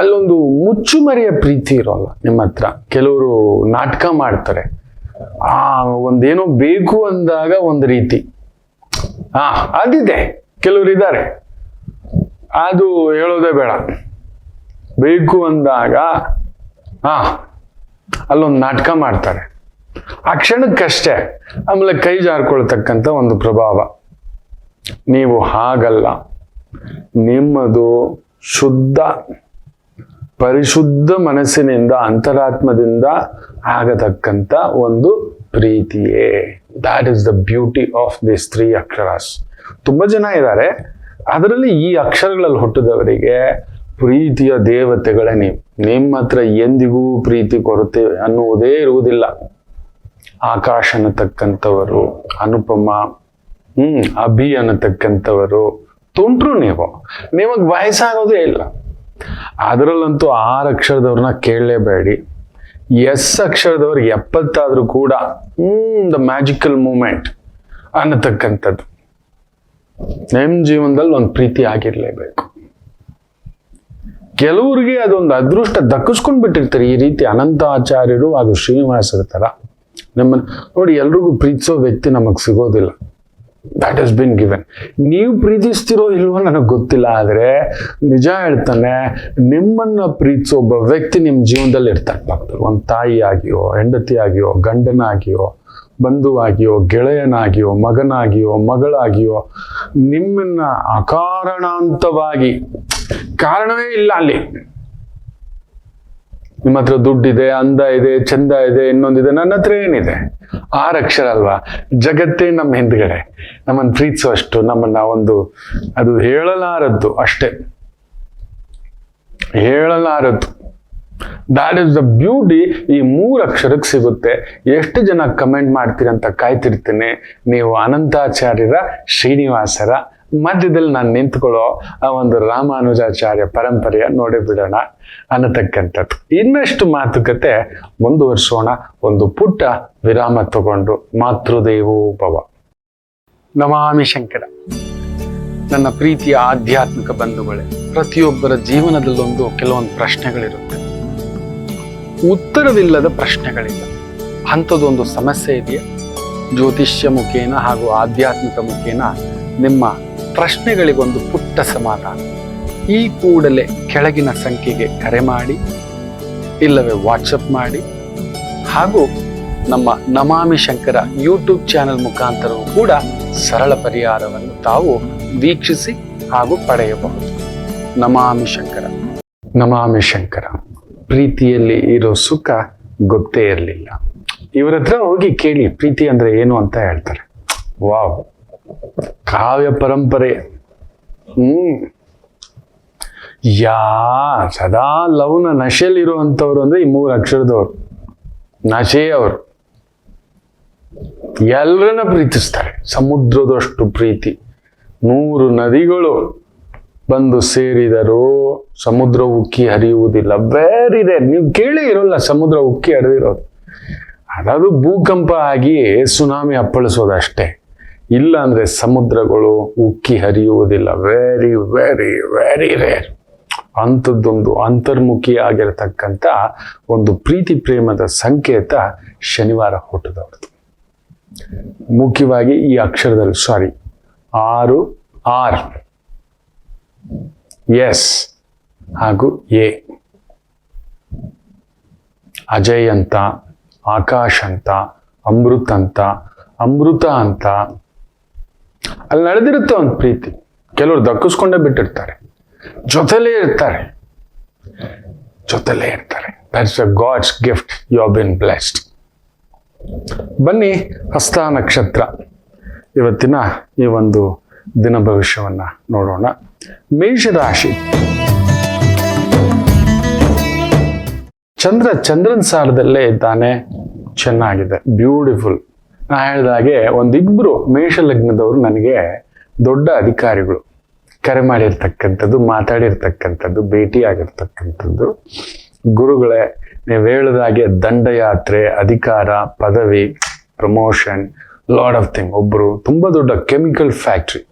ಅಲ್ಲೊಂದು ಮುಚ್ಚುಮರೆಯ ಪ್ರೀತಿ ಇರೋಲ್ಲ ನಿಮ್ಮ ಹತ್ರ. ಕೆಲವರು ನಾಟಕ ಮಾಡ್ತಾರೆ. ಒಂದೇನೋ ಬೇಕು ಅಂದಾಗ ಒಂದು ರೀತಿ, ಅದಿದೆ. ಕೆಲವರು ಇದ್ದಾರೆ, ಅದು ಹೇಳೋದೇ ಬೇಡ. ಬೇಕು ಅಂದಾಗ ಅಲ್ಲೊಂದು ನಾಟಕ ಮಾಡ್ತಾರೆ, ಆ ಕ್ಷಣಕ್ಕಷ್ಟೇ. ಆಮೇಲೆ ಕೈ ಜಾರ್ಕೊಳ್ತಕ್ಕಂಥ ಒಂದು ಪ್ರಭಾವ. ನೀವು ಹಾಗಲ್ಲ. ನಿಮ್ಮದು ಶುದ್ಧ ಪರಿಶುದ್ಧ ಮನಸ್ಸಿನಿಂದ, ಅಂತರಾತ್ಮದಿಂದ ಆಗತಕ್ಕಂಥ ಒಂದು ಪ್ರೀತಿಯೇ. That is the beauty of this 3 ಅಕ್ಷರಾಸ್. ತುಂಬಾ ಜನ ಇದ್ದಾರೆ, ಅದರಲ್ಲಿ ಈ ಅಕ್ಷರಗಳಲ್ಲಿ ಹುಟ್ಟಿದವರಿಗೆ ಪ್ರೀತಿಯ ದೇವತೆಗಳೇ ನೀವು. ನಿಮ್ಮ ಹತ್ರ ಎಂದಿಗೂ ಪ್ರೀತಿ ಕೊರತೆ ಅನ್ನುವುದೇ ಇರುವುದಿಲ್ಲ. ಆಕಾಶ್ ಅನ್ನತಕ್ಕಂಥವರು, ಅನುಪಮ, ಅಭಿ ಅನ್ನತಕ್ಕಂಥವರು ತುಂಟ್ರು. ನಿಮಗೆ ವಯಸ್ಸಾಗೋದೇ ಇಲ್ಲ. ಅದರಲ್ಲಂತೂ 6 ಅಕ್ಷರದವ್ರನ್ನ ಕೇಳಲೇಬೇಡಿ. ಎಸ್ ಅಕ್ಷರದವ್ರು 70 ಆದ್ರೂ ಕೂಡ ದ ಮ್ಯಾಜಿಕಲ್ ಮೂಮೆಂಟ್ ಅನ್ನತಕ್ಕಂಥದ್ದು. ನಿಮ್ಮ ಜೀವನದಲ್ಲಿ ಒಂದು ಪ್ರೀತಿ ಆಗಿರ್ಲೇಬೇಕು. ಕೆಲವ್ರಿಗೆ ಅದೊಂದು ಅದೃಷ್ಟ ದಕ್ಕಿಸ್ಕೊಂಡ್ ಬಿಟ್ಟಿರ್ತಾರೆ. ಈ ರೀತಿ ಅನಂತ ಆಚಾರ್ಯರು ಹಾಗೂ ಶ್ರೀನಿವಾಸರ ತರ ನಮ್ಮನ್ನು ನೋಡಿ. ಎಲ್ರಿಗೂ ಪ್ರೀತಿಸೋ ವ್ಯಕ್ತಿ ನಮಗ್ ಸಿಗೋದಿಲ್ಲ. That has been given. ನೀವು ಪ್ರೀತಿಸ್ತಿರೋ ಇಲ್ವೋ ನನಗೆ ಗೊತ್ತಿಲ್ಲ, ಆದ್ರೆ ನಿಜ ಹೇಳ್ತಾನೆ, ನಿಮ್ಮನ್ನ ಪ್ರೀತಿಸೋ ಒಬ್ಬ ವ್ಯಕ್ತಿ ನಿಮ್ಮ ಜೀವನದಲ್ಲಿ ಇರ್ತಾನೆ ಪಕ್ಕದಲ್ಲಿ. ಒಂದು ತಾಯಿ ಆಗಿಯೋ, ಹೆಂಡತಿ ಆಗಿಯೋ, ಗಂಡನಾಗಿಯೋ, ಬಂಧುವಾಗಿಯೋ, ಗೆಳೆಯನಾಗಿಯೋ, ಮಗನಾಗಿಯೋ, ಮಗಳಾಗಿಯೋ, ನಿಮ್ಮನ್ನ ಅಕಾರಣಾಂತವಾಗಿ, ಕಾರಣವೇ ಇಲ್ಲ ಅಲ್ಲಿ. ನಿಮ್ಮ ಹತ್ರ ದುಡ್ಡಿದೆ, ಅಂದ ಇದೆ, ಚಂದ ಇದೆ, ಇನ್ನೊಂದಿದೆ. ನನ್ನ ಹತ್ರ ಏನಿದೆ? 6 ಅಕ್ಷರ ಅಲ್ವಾ? ಜಗತ್ತೇ ನಮ್ಮ ಹಿಂದ್ಗಡೆ ನಮ್ಮನ್ನು ಪ್ರೀತಿಸುವಷ್ಟು, ನಮ್ಮನ್ನ ಒಂದು ಅದು ಹೇಳಲಾರದ್ದು, ಅಷ್ಟೇ ಹೇಳಲಾರದ್ದು. That is the beauty. ಈ 3 ಅಕ್ಷರಕ್ಕೆ ಸಿಗುತ್ತೆ. ಎಷ್ಟು ಜನ ಕಮೆಂಟ್ ಮಾಡ್ತೀರಂತ ಕಾಯ್ತಿರ್ತೀನಿ. ನೀವು ಅನಂತಾಚಾರ್ಯರ, ಶ್ರೀನಿವಾಸರ ಮಧ್ಯದಲ್ಲಿ ನಾನು ನಿಂತ್ಕೊಳ್ಳೋ ಆ ಒಂದು ರಾಮಾನುಜಾಚಾರ್ಯ ಪರಂಪರೆಯ ನೋಡಿ ಬಿಡೋಣ ಅನ್ನತಕ್ಕಂಥದ್ದು. ಇನ್ನಷ್ಟು ಮಾತುಕತೆ ಮುಂದುವರಿಸೋಣ. ಒಂದು ಪುಟ್ಟ ವಿರಾಮ ತಗೊಂಡು. ಮಾತೃದೇವೋ ಭವ. ನಮಾಮಿ ಶಂಕರ. ನನ್ನ ಪ್ರೀತಿಯ ಆಧ್ಯಾತ್ಮಿಕ ಬಂಧುಗಳೇ, ಪ್ರತಿಯೊಬ್ಬರ ಜೀವನದಲ್ಲೊಂದು ಕೆಲವೊಂದು ಪ್ರಶ್ನೆಗಳಿರುತ್ತೆ. ಉತ್ತರವಿಲ್ಲದ ಪ್ರಶ್ನೆಗಳಿಲ್ಲ. ಅಂಥದ್ದೊಂದು ಸಮಸ್ಯೆ ಇದೆಯಾ? ಜ್ಯೋತಿಷ್ಯ ಮುಖೇನ ಹಾಗೂ ಆಧ್ಯಾತ್ಮಿಕ ಮುಖೇನ ನಿಮ್ಮ ಪ್ರಶ್ನೆಗಳಿಗೊಂದು ಪುಟ್ಟ ಸಮಾಧಾನ. ಈ ಕೂಡಲೇ ಕೆಳಗಿನ ಸಂಖ್ಯೆಗೆ ಕರೆ ಮಾಡಿ, ಇಲ್ಲವೇ ವಾಟ್ಸಪ್ ಮಾಡಿ, ಹಾಗೂ ನಮ್ಮ ನಮಾಮಿ ಶಂಕರ ಯೂಟ್ಯೂಬ್ ಚಾನೆಲ್ ಮುಖಾಂತರವೂ ಕೂಡ ಸರಳ ಪರಿಹಾರವನ್ನು ತಾವು ವೀಕ್ಷಿಸಿ ಹಾಗೂ ಪಡೆಯಬಹುದು. ನಮಾಮಿ ಶಂಕರ. ನಮಾಮಿ ಶಂಕರ. ಪ್ರೀತಿಯಲ್ಲಿ ಇರೋ ಸುಖ ಗೊತ್ತೇ ಇರಲಿಲ್ಲ. ಇವರ ಹತ್ರ ಹೋಗಿ ಕೇಳಿ ಪ್ರೀತಿ ಅಂದ್ರೆ ಏನು ಅಂತ ಹೇಳ್ತಾರೆ. ವಾವ್, ಕಾವ್ಯ ಪರಂಪರೆ. ಸದಾ ಲವ್ನ ನಶೆಯಲ್ಲಿರುವಂಥವ್ರು ಅಂದ್ರೆ ಈ 3 ಅಕ್ಷರದವ್ರು. ನಶೆಯವರು ಎಲ್ಲರನ್ನ ಪ್ರೀತಿಸ್ತಾರೆ. ಸಮುದ್ರದಷ್ಟು ಪ್ರೀತಿ. 100 ನದಿಗಳು ಬಂದು ಸೇರಿದರೂ ಸಮುದ್ರ ಉಕ್ಕಿ ಹರಿಯುವುದಿಲ್ಲ. Very rare. ನೀವು ಕೇಳೇ ಇರೋಲ್ಲ ಸಮುದ್ರ ಉಕ್ಕಿ ಹರಿದಿರೋದು. ಅದಾದ್ರು ಭೂಕಂಪ ಆಗಿ ಸುನಾಮಿ ಅಪ್ಪಳಿಸೋದಷ್ಟೇ. ಇಲ್ಲ ಅಂದ್ರೆ ಸಮುದ್ರಗಳು ಉಕ್ಕಿ ಹರಿಯುವುದಿಲ್ಲ. Very very very rare. ಅಂಥದ್ದೊಂದು ಅಂತರ್ಮುಖಿ ಆಗಿರತಕ್ಕಂಥ ಒಂದು ಪ್ರೀತಿ ಪ್ರೇಮದ ಸಂಕೇತ ಶನಿವಾರ ಹುಟ್ಟಿದವ್ರದ್ದು. ಮುಖ್ಯವಾಗಿ ಈ ಅಕ್ಷರದಲ್ಲಿ ಸಾರಿ 6 ಆರ್, ಎಸ್ ಹಾಗೂ ಎ. ಅಜಯ್ ಅಂತ, ಆಕಾಶ್ ಅಂತ, ಅಮೃತ್ ಅಂತ, ಅಮೃತ ಅಂತ. ಅಲ್ಲಿ ನಡೆದಿರುತ್ತೆ ಒಂದು ಪ್ರೀತಿ. ಕೆಲವರು ದಕ್ಕಿಸ್ಕೊಂಡೇ ಬಿಟ್ಟಿರ್ತಾರೆ, ಜೊತೆಲೇ ಇರ್ತಾರೆ. That's a god's gift. You have been blessed. ಬನ್ನಿ, ಹಸ್ತ ನಕ್ಷತ್ರ ಇವತ್ತಿನ ಈ ಒಂದು ದಿನ ಭವಿಷ್ಯವನ್ನ ನೋಡೋಣ. ಮೇಷರಾಶಿ. ಚಂದ್ರನ ಸಾರದಲ್ಲೇ ಇದ್ದಾನೆ, ಚೆನ್ನಾಗಿದೆ, ಬ್ಯೂಟಿಫುಲ್. ನಾ ಹೇಳಿದಾಗೆ ಒಂದಿಬ್ರು ಮೇಷ ಲಗ್ನದವರು ನನಗೆ ದೊಡ್ಡ ಅಧಿಕಾರಿಗಳು, ಕರೆ ಮಾಡಿರ್ತಕ್ಕಂಥದ್ದು, ಮಾತಾಡಿರ್ತಕ್ಕಂಥದ್ದು, ಭೇಟಿ ಆಗಿರ್ತಕ್ಕಂಥದ್ದು. ಗುರುಗಳೇ, ನೀವು ಹೇಳಿದಾಗೆ ದಂಡಯಾತ್ರೆ, ಅಧಿಕಾರ, ಪದವಿ, ಪ್ರಮೋಷನ್, ಲಾಡ್ ಆಫ್ ಥಿಂಗ್. ಒಬ್ಬರು ತುಂಬ ದೊಡ್ಡ ಕೆಮಿಕಲ್ ಫ್ಯಾಕ್ಟ್ರಿ,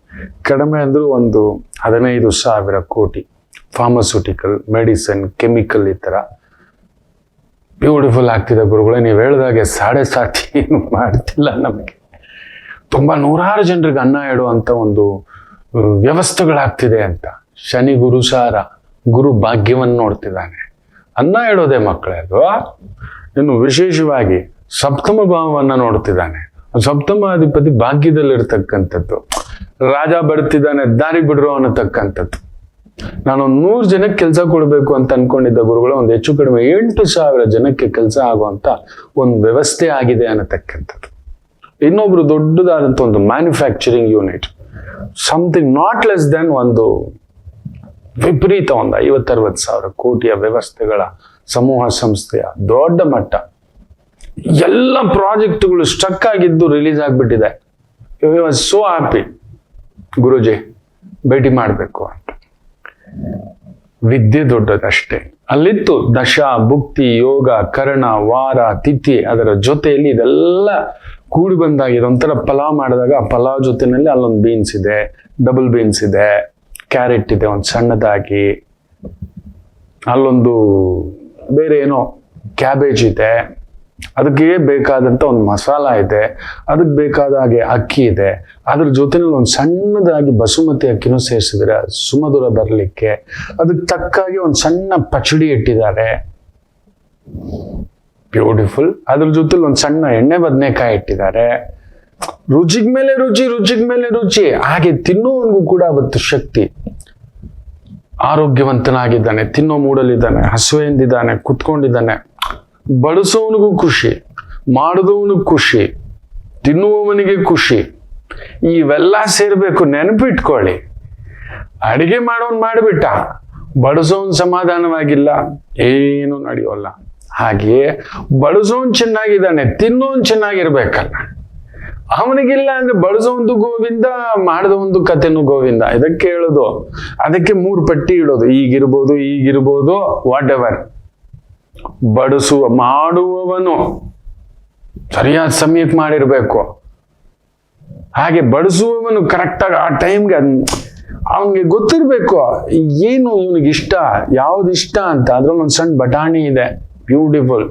ಕಡಿಮೆ ಅಂದರೂ ಒಂದು 15,000 ಕೋಟಿ, ಫಾರ್ಮಸ್ಯೂಟಿಕಲ್, ಮೆಡಿಸಿನ್, ಕೆಮಿಕಲ್, ಈ ಥರ ಬ್ಯೂಟಿಫುಲ್ ಆಗ್ತಿದೆ ಗುರುಗಳೇ. ನೀವು ಹೇಳಿದಾಗೆ 7.5 ಏನು ಮಾಡ್ತಿಲ್ಲ ನಮಗೆ. ತುಂಬ ನೂರಾರು ಜನರಿಗೆ ಅನ್ನ ಇಡುವಂಥ ಒಂದು ವ್ಯವಸ್ಥೆಗಳಾಗ್ತಿದೆ ಅಂತ. ಶನಿ ಗುರು ಸಾರ, ಗುರು ಭಾಗ್ಯವನ್ನು ನೋಡ್ತಿದ್ದಾನೆ. ಅನ್ನ ಇಡೋದೇ ಮಕ್ಕಳೇ ಅಲ್ವಾ. ಇನ್ನು ವಿಶೇಷವಾಗಿ ಸಪ್ತಮ ಭಾವವನ್ನು ನೋಡ್ತಿದ್ದಾನೆ. ಸಪ್ತಮಾಧಿಪತಿ ಭಾಗ್ಯದಲ್ಲಿರ್ತಕ್ಕಂಥದ್ದು. ರಾಜ ಬರ್ತಿದ್ದಾನೆ, ದಾರಿ ಬಿಡ್ರೋ ಅನ್ನತಕ್ಕಂಥದ್ದು. ನಾನೊಂದು 100 ಜನಕ್ಕೆ ಕೆಲಸ ಕೊಡಬೇಕು ಅಂತ ಅನ್ಕೊಂಡಿದ್ದ ಗುರುಗಳು ಒಂದು ಹೆಚ್ಚು ಕಡಿಮೆ 8,000 ಜನಕ್ಕೆ ಕೆಲಸ ಆಗುವಂತ ಒಂದು ವ್ಯವಸ್ಥೆ ಆಗಿದೆ ಅನ್ನತಕ್ಕಂಥದ್ದು. ಇನ್ನೊಬ್ರು ದೊಡ್ಡದಾದಂಥ ಒಂದು manufacturing unit, something not less than ಒಂದು ವಿಪರೀತ ಒಂದು 50-60 ಕೋಟಿಯ ವ್ಯವಸ್ಥೆಗಳ ಸಮೂಹ ಸಂಸ್ಥೆಯ ದೊಡ್ಡ ಮಟ್ಟ. ಎಲ್ಲ ಪ್ರಾಜೆಕ್ಟ್ಗಳು ಸ್ಟಕ್ ಆಗಿದ್ದು ರಿಲೀಸ್ ಆಗಿಬಿಟ್ಟಿದೆ. ಸೋ ಹ್ಯಾಪಿ ಗುರುಜಿ, ಭೇಟಿ ಮಾಡಬೇಕು ಅಂತ. ವಿದ್ಯೆ ದೊಡ್ಡದಷ್ಟೇ. ಅಲ್ಲಿತ್ತು ದಶ, ಭುಕ್ತಿ, ಯೋಗ, ಕರ್ಣ, ವಾರ, ತಿಥಿ, ಅದರ ಜೊತೆಯಲ್ಲಿ ಇದೆಲ್ಲ ಕೂಡಿ ಬಂದಾಗಿದೆ. ಒಂಥರ ಪಲಾವ್ ಮಾಡಿದಾಗ ಆ ಪಲಾವ್ ಜೊತೆಯಲ್ಲಿ ಅಲ್ಲೊಂದು ಬೀನ್ಸ್ ಇದೆ, ಡಬಲ್ ಬೀನ್ಸ್ ಇದೆ, ಕ್ಯಾರೆಟ್ ಇದೆ ಒಂದು ಸಣ್ಣದಾಗಿ, ಅಲ್ಲೊಂದು ಬೇರೆ ಏನೋ ಕ್ಯಾಬೇಜ್ ಇದೆ, ಅದಕ್ಕೆ ಬೇಕಾದಂಥ ಒಂದು ಮಸಾಲ ಇದೆ, ಅದಕ್ಕೆ ಬೇಕಾದ ಹಾಗೆ ಅಕ್ಕಿ ಇದೆ, ಅದ್ರ ಜೊತೆನಲ್ಲಿ ಒಂದು ಸಣ್ಣದಾಗಿ ಬಸುಮತಿ ಅಕ್ಕಿನೂ ಸೇರಿಸಿದ್ರೆ ಸುಮಧುರ ಬರಲಿಕ್ಕೆ. ಅದಕ್ಕೆ ತಕ್ಕಾಗಿ ಒಂದು ಸಣ್ಣ ಪಚಡಿ ಇಟ್ಟಿದ್ದಾರೆ, ಬ್ಯೂಟಿಫುಲ್. ಅದ್ರ ಜೊತೆಲಿ ಒಂದು ಸಣ್ಣ ಎಣ್ಣೆ ಬದನೆಕಾಯಿ ಇಟ್ಟಿದ್ದಾರೆ. ರುಚಿಗೆ ಮೇಲೆ ರುಚಿ. ಹಾಗೆ ತಿನ್ನೋವನಿಗೂ ಕೂಡ ಅವತ್ತು ಶಕ್ತಿ. ಆರೋಗ್ಯವಂತನಾಗಿದ್ದಾನೆ, ತಿನ್ನೋ ಮೂಡಲಿದ್ದಾನೆ, ಹಸುವೆಂದಿದ್ದಾನೆ, ಕುತ್ಕೊಂಡಿದ್ದಾನೆ. ಬಡಿಸೋವನಿಗೂ ಖುಷಿ, ಮಾಡಿದವನಿಗೂ ಖುಷಿ, ತಿನ್ನುವವನಿಗೆ ಖುಷಿ. ಇವೆಲ್ಲ ಸೇರ್ಬೇಕು. ನೆನಪಿಟ್ಕೊಳ್ಳಿ, ಅಡಿಗೆ ಮಾಡೋನ್ ಮಾಡಿಬಿಟ್ಟ, ಬಡಿಸೋನ್ ಸಮಾಧಾನವಾಗಿಲ್ಲ, ಏನು ನಡೆಯೋಲ್ಲ. ಹಾಗೆಯೇ ಬಡಿಸೋನ್ ಚೆನ್ನಾಗಿದ್ದಾನೆ, ತಿನ್ನೋನ್ ಚೆನ್ನಾಗಿರ್ಬೇಕಲ್ಲ. ಅವನಿಗಿಲ್ಲ ಅಂದ್ರೆ ಬಡಿಸೋಂದು ಗೋವಿಂದ, ಮಾಡಿದೊಂದು ಕಥೆನೂ ಗೋವಿಂದ. ಇದಕ್ಕೆ ಹೇಳೋದು. ಅದಕ್ಕೆ 3 ಪಟ್ಟಿ ಇಡೋದು, ಈಗಿರ್ಬೋದು ವಾಟ್ ಎವರ್. ಮಾಡುವವನು ಸರಿಯಾದ ಸಮಯಕ್ಕೆ ಮಾಡಿರ್ಬೇಕು. ಹಾಗೆ ಬಡಿಸುವವನು ಕರೆಕ್ಟಾಗಿ ಆ ಟೈಮ್ಗೆ ಅವನಿಗೆ ಗೊತ್ತಿರ್ಬೇಕು ಏನು ಇವನಿಗೆ ಇಷ್ಟ, ಯಾವ್ದು ಇಷ್ಟ ಅಂತ. ಅದ್ರಲ್ಲಿ ಒಂದು ಸಣ್ಣ ಬಟಾಣಿ ಇದೆ, ಬ್ಯೂಟಿಫುಲ್.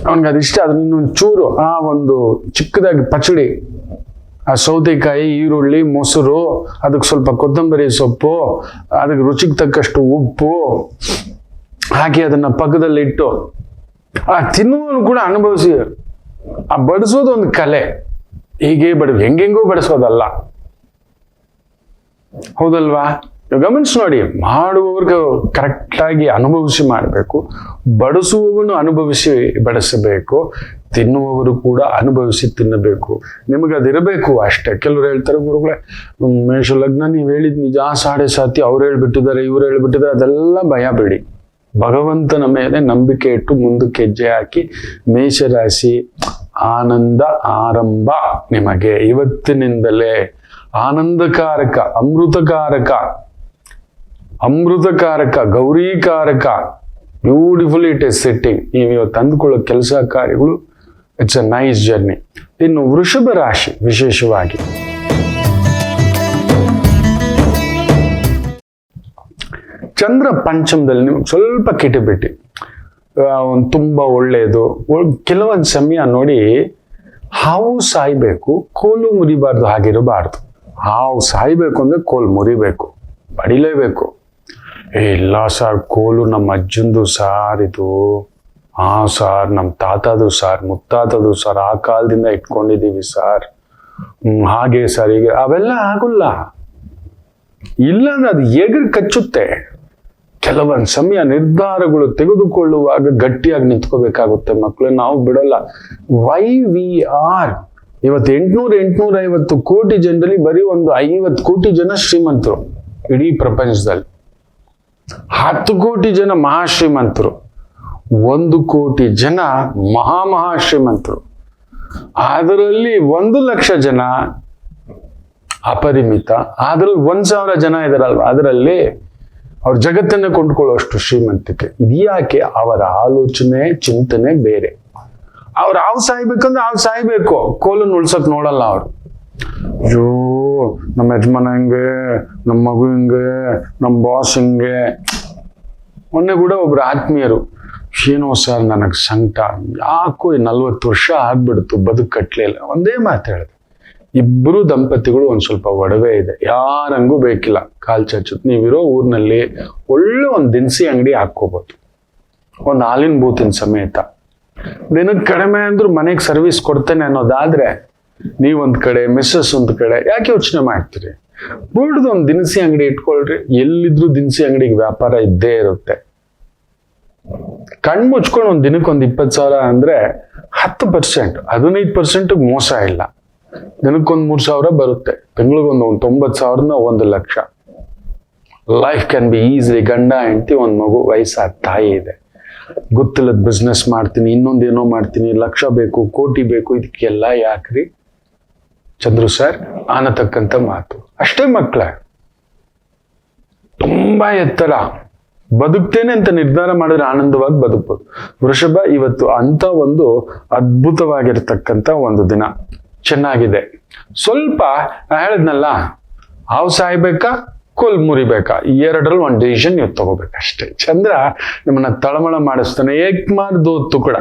ಅವನಿಗೆ ಅದಿಷ್ಟ. ಅದ್ರ ಇನ್ನೊಂದು ಚೂರು ಒಂದು ಚಿಕ್ಕದಾಗಿ ಪಚಡಿ, ಆ ಸೌತೆಕಾಯಿ, ಈರುಳ್ಳಿ, ಮೊಸರು, ಅದಕ್ಕೆ ಸ್ವಲ್ಪ ಕೊತ್ತಂಬರಿ ಸೊಪ್ಪು, ಅದಕ್ಕೆ ರುಚಿಗೆ ತಕ್ಕಷ್ಟು ಉಪ್ಪು ಹಾಕಿ ಅದನ್ನ ಪಕ್ಕದಲ್ಲಿಟ್ಟು ಆ ತಿನ್ನುವನು ಕೂಡ ಅನುಭವಿಸಿ. ಆ ಬಡಿಸೋದು ಒಂದು ಕಲೆ. ಹೀಗೆ ಹೆಂಗೆಂಗೋ ಬಡಿಸೋದಲ್ಲ, ಹೌದಲ್ವಾ? ಗಮನಿಸಿ ನೋಡಿ, ಮಾಡುವವ್ರಿಗೆ ಕರೆಕ್ಟಾಗಿ ಅನುಭವಿಸಿ ಮಾಡಬೇಕು, ಬಡಿಸುವವನು ಅನುಭವಿಸಿ ಬಡಿಸಬೇಕು, ತಿನ್ನುವವರು ಕೂಡ ಅನುಭವಿಸಿ ತಿನ್ನಬೇಕು. ನಿಮಗೆ ಅದಿರಬೇಕು ಅಷ್ಟೇ. ಕೆಲವರು ಹೇಳ್ತಾರೆ, ಗುರುಗಳೇ ಮೇಷ ಲಗ್ನ ನೀವು ಹೇಳಿದ್ ನಿಜ, 7.5 ಅವ್ರು ಹೇಳ್ಬಿಟ್ಟಿದ್ದಾರೆ, ಇವ್ರು ಹೇಳ್ಬಿಟ್ಟಿದ್ದಾರೆ, ಅದೆಲ್ಲ ಭಯ ಬಿಡಿ. ಭಗವಂತನ ಮೇಲೆ ನಂಬಿಕೆ ಇಟ್ಟು ಮುಂದಕ್ಕೆ ಹೆಜ್ಜೆ ಹಾಕಿ. ಮೇಷರಾಶಿ ಆನಂದ ಆರಂಭ ನಿಮಗೆ ಇವತ್ತಿನಿಂದಲೇ. ಆನಂದಕಾರಕ, ಅಮೃತಕಾರಕ, ಗೌರೀಕಾರಕ, ಬ್ಯೂಟಿಫುಲ್ ಇಟ್ ಇಸ್ ಸೆಟ್ಟಿಂಗ್. ನೀವು ಇವತ್ತು ಅಂದುಕೊಳ್ಳೋ ಕೆಲಸ ಕಾರ್ಯಗಳು, ಇಟ್ಸ್ ಅ ನೈಸ್ ಜರ್ನಿ. ಇನ್ನು ವೃಷಭ ರಾಶಿ ವಿಶೇಷವಾಗಿ ಚಂದ್ರ ಪಂಚಮದಲ್ಲಿ ನಿಮ್ಗೆ ಸ್ವಲ್ಪ ಕಿಟಿಬಿಟಿ, ಒಂದು ತುಂಬ ಒಳ್ಳೆಯದು. ಕೆಲವೊಂದು ಸಮಯ ನೋಡಿ ಹಾವು ಸಾಯ್ಬೇಕು, ಕೋಲು ಮುರಿಬಾರ್ದು, ಹಾಗಿರಬಾರ್ದು. ಹಾವು ಸಾಯ್ಬೇಕು ಅಂದ್ರೆ ಕೋಲು ಮುರಿಬೇಕು, ಬಡಿಲೇಬೇಕು. ಇಲ್ಲ ಸರ್, ಕೋಲು ನಮ್ಮ ಅಜ್ಜಂದು ಸಾರ್ ಇದು. ಹಾ ಸಾರ್, ನಮ್ಮ ತಾತದು ಸಾರ್, ಮುತ್ತಾತದು ಸಾರ್, ಆ ಕಾಲದಿಂದ ಇಟ್ಕೊಂಡಿದೀವಿ ಸಾರ್. ಹಾಗೆ ಸರ್, ಈಗ ಅವೆಲ್ಲ ಆಗುಲ್ಲ. ಇಲ್ಲ ಅಂದ್ರೆ ಅದು ಎಗರು ಕಚ್ಚುತ್ತೆ. ಕೆಲವೊಂದು ಸಮಯ ನಿರ್ಧಾರಗಳು ತೆಗೆದುಕೊಳ್ಳುವಾಗ ಗಟ್ಟಿಯಾಗಿ ನಿಂತ್ಕೋಬೇಕಾಗುತ್ತೆ ಮಕ್ಕಳು. ನಾವು ಬಿಡಲ್ಲ. ವೈ ವಿ ಆರ್ ಇವತ್ತು 850 ಕೋಟಿ ಜನರಲ್ಲಿ ಬರೀ ಒಂದು 50 ಕೋಟಿ ಜನ ಶ್ರೀಮಂತರು ಇಡೀ ಪ್ರಪಂಚದಲ್ಲಿ. 10 ಕೋಟಿ ಜನ ಮಹಾಶ್ರೀಮಂತರು, 1 ಕೋಟಿ ಜನ ಮಹಾಶ್ರೀಮಂತರು. ಅದರಲ್ಲಿ 1 ಲಕ್ಷ ಜನ ಅಪರಿಮಿತ. ಅದ್ರಲ್ಲಿ 1,000 ಜನ ಇದಾರಲ್ವ, ಅದರಲ್ಲಿ ಅವ್ರ ಜಗತ್ತನ್ನ ಕೊಂಡ್ಕೊಳ್ಳುವಷ್ಟು ಶ್ರೀಮಂತಿಕೆ. ಇದ್ಯಾಕೆ? ಅವರ ಆಲೋಚನೆ ಚಿಂತನೆ ಬೇರೆ. ಅವ್ರು ಹಾವು ಸಾಯ್ಬೇಕಂದ್ರೆ ಹಾವು ಸಾಯ್ಬೇಕು, ಕೋಲನ್ನು ಉಳ್ಸಕ್ ನೋಡಲ್ಲ ಅವರು. ಅಯ್ಯೋ ನಮ್ಮ ಯಜಮಾನ ಹಿಂಗೆ, ನಮ್ಮ ಮಗು ಹಿಂಗೆ, ನಮ್ಮ ಬಾಸ್ ಹಿಂಗೆ. ಮೊನ್ನೆ ಕೂಡ ಒಬ್ರು ಆತ್ಮೀಯರು, ಏನೋ ಸರ್ ನನಗೆ ಸಂಕಟ, ಯಾಕೋ 40 ವರ್ಷ ಆಗ್ಬಿಡ್ತು, ಬದುಕು ಕಟ್ಲೇ ಇಲ್ಲ. ಒಂದೇ ಮಾತು ಹೇಳಿದೆ, ಇಬ್ಬರು ದಂಪತಿಗಳು ಒಂದ್ ಸ್ವಲ್ಪ ಒಡವೆ ಇದೆ, ಯಾರಂಗೂ ಬೇಕಿಲ್ಲ, ಕಾಲ್ ಚಾಚುತ್ತೆ. ನೀವಿರೋ ಊರಿನಲ್ಲಿ ಒಳ್ಳೆ ಒಂದು ದಿನಸಿ ಅಂಗಡಿ ಹಾಕೋಬಹುದು, ಒಂದು ಹಾಲಿನ ಬೂತಿನ ಸಮೇತ. ದಿನಕ್ಕೆ ಕಡಿಮೆ ಅಂದ್ರೂ ಮನೆಗೆ ಸರ್ವಿಸ್ ಕೊಡ್ತೇನೆ ಅನ್ನೋದಾದ್ರೆ ನೀವೊಂದ್ ಕಡೆ, ಮಿಸ್ಸಸ್ ಒಂದ್ ಕಡೆ, ಯಾಕೆ ಯೋಚನೆ ಮಾಡ್ತೀರಿ? ಬಿಡ್ದು ಒಂದು ದಿನಸಿ ಅಂಗಡಿ ಇಟ್ಕೊಳ್ರಿ. ಎಲ್ಲಿದ್ರು ದಿನಸಿ ಅಂಗಡಿಗೆ ವ್ಯಾಪಾರ ಇದ್ದೇ ಇರುತ್ತೆ. ಕಣ್ ಮುಚ್ಕೊಂಡು ಒಂದ್ ದಿನಕ್ಕೆ ಒಂದು 20,000 ಅಂದ್ರೆ 10%, 15% ಮೋಸ ಇಲ್ಲ. ದಿನಕ್ಕೊಂದು 3,000 ಬರುತ್ತೆ, ತಿಂಗಳಿಗೊಂದು 90,000 1 lakh. Life can be easily. ಗಂಡ ಹೆಂಡತಿ, ಒಂದು ಮಗು, ವಯಸ್ಸಾದ ತಾಯಿ ಇದೆ. ಗೊತ್ತಿಲ್ಲದ ಬಿಸ್ನೆಸ್ ಮಾಡ್ತೀನಿ, ಇನ್ನೊಂದೇನೋ ಮಾಡ್ತೀನಿ, ಲಕ್ಷ ಬೇಕು, ಕೋಟಿ ಬೇಕು, ಇದಕ್ಕೆಲ್ಲ ಯಾಕ್ರಿ ಚಂದ್ರು ಸರ್ ಅನ್ನತಕ್ಕಂಥ ಮಾತು. ಅಷ್ಟೇ ಮಕ್ಕಳ, ತುಂಬಾ ಎತ್ತರ. ಬದುಕ್ತೇನೆ ಅಂತ ನಿರ್ಧಾರ ಮಾಡಿದ್ರೆ ಆನಂದವಾಗಿ ಬದುಕ್ಬೋದು. ವೃಷಭ, ಇವತ್ತು ಅಂತ ಒಂದು ಅದ್ಭುತವಾಗಿರ್ತಕ್ಕಂಥ ಒಂದು ದಿನ, ಚೆನ್ನಾಗಿದೆ. ಸ್ವಲ್ಪ ಹೇಳಿದ್ನಲ್ಲ, ಹಾವು ಸಾಯ್ಬೇಕಾ ಕೋಲ್ ಮುರಿಬೇಕಾ, ಎರಡರಲ್ಲಿ ಒಂದು ಡಿಸಿಷನ್ ನೀವು ತಗೋಬೇಕಷ್ಟೇ. ಚಂದ್ರ ನಿಮ್ಮನ್ನ ತಳಮಳ ಮಾಡಿಸ್ತಾನೆ. ಏಕ್ ಮಾರ್ ದೋ ತುಕಡ,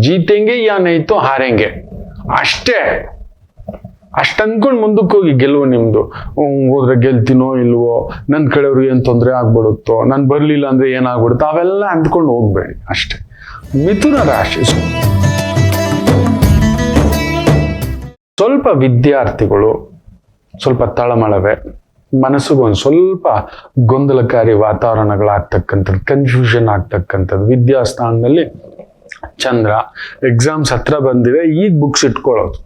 ಜೀತೆಂಗೆ ಯಾ ನೈತೋ ಹಾರೆಂಗೆ, ಅಷ್ಟೇ. ಅನ್ಕೊಂಡು ಮುಂದಕ್ಕೆ ಹೋಗಿ. ಗೆಲುವು ನಿಮ್ದು. ಹೋದ್ರೆ ಗೆಲ್ತೀನೋ ಇಲ್ವೋ, ನನ್ನ ಕಡೆಯವ್ರಿಗೆ ಏನ್ ತೊಂದರೆ ಆಗ್ಬಿಡುತ್ತೋ, ನಾನು ಬರ್ಲಿಲ್ಲ ಅಂದ್ರೆ ಏನಾಗ್ಬಿಡುತ್ತೋ, ಅವೆಲ್ಲ ಅಂದ್ಕೊಂಡು ಹೋಗ್ಬೇಡಿ ಅಷ್ಟೇ. ಮಿಥುನ ರಾಶಿ, ಸ್ವಲ್ಪ ವಿದ್ಯಾರ್ಥಿಗಳು ಸ್ವಲ್ಪ ತಳಮಳವೆ, ಮನಸ್ಸಿಗೆ ಒಂದು ಸ್ವಲ್ಪ ಗೊಂದಲಕಾರಿ ವಾತಾವರಣಗಳಾಗ್ತಕ್ಕಂಥದ್ದು, ಕನ್ಫ್ಯೂಷನ್ ಆಗ್ತಕ್ಕಂಥದ್ದು. ವಿದ್ಯಾಸ್ಥಾನದಲ್ಲಿ ಚಂದ್ರ, ಎಕ್ಸಾಮ್ಸ್ ಹತ್ರ ಬಂದಿವೆ, ಈಗ ಬುಕ್ಸ್ ಇಟ್ಕೊಳ್ಳೋದು.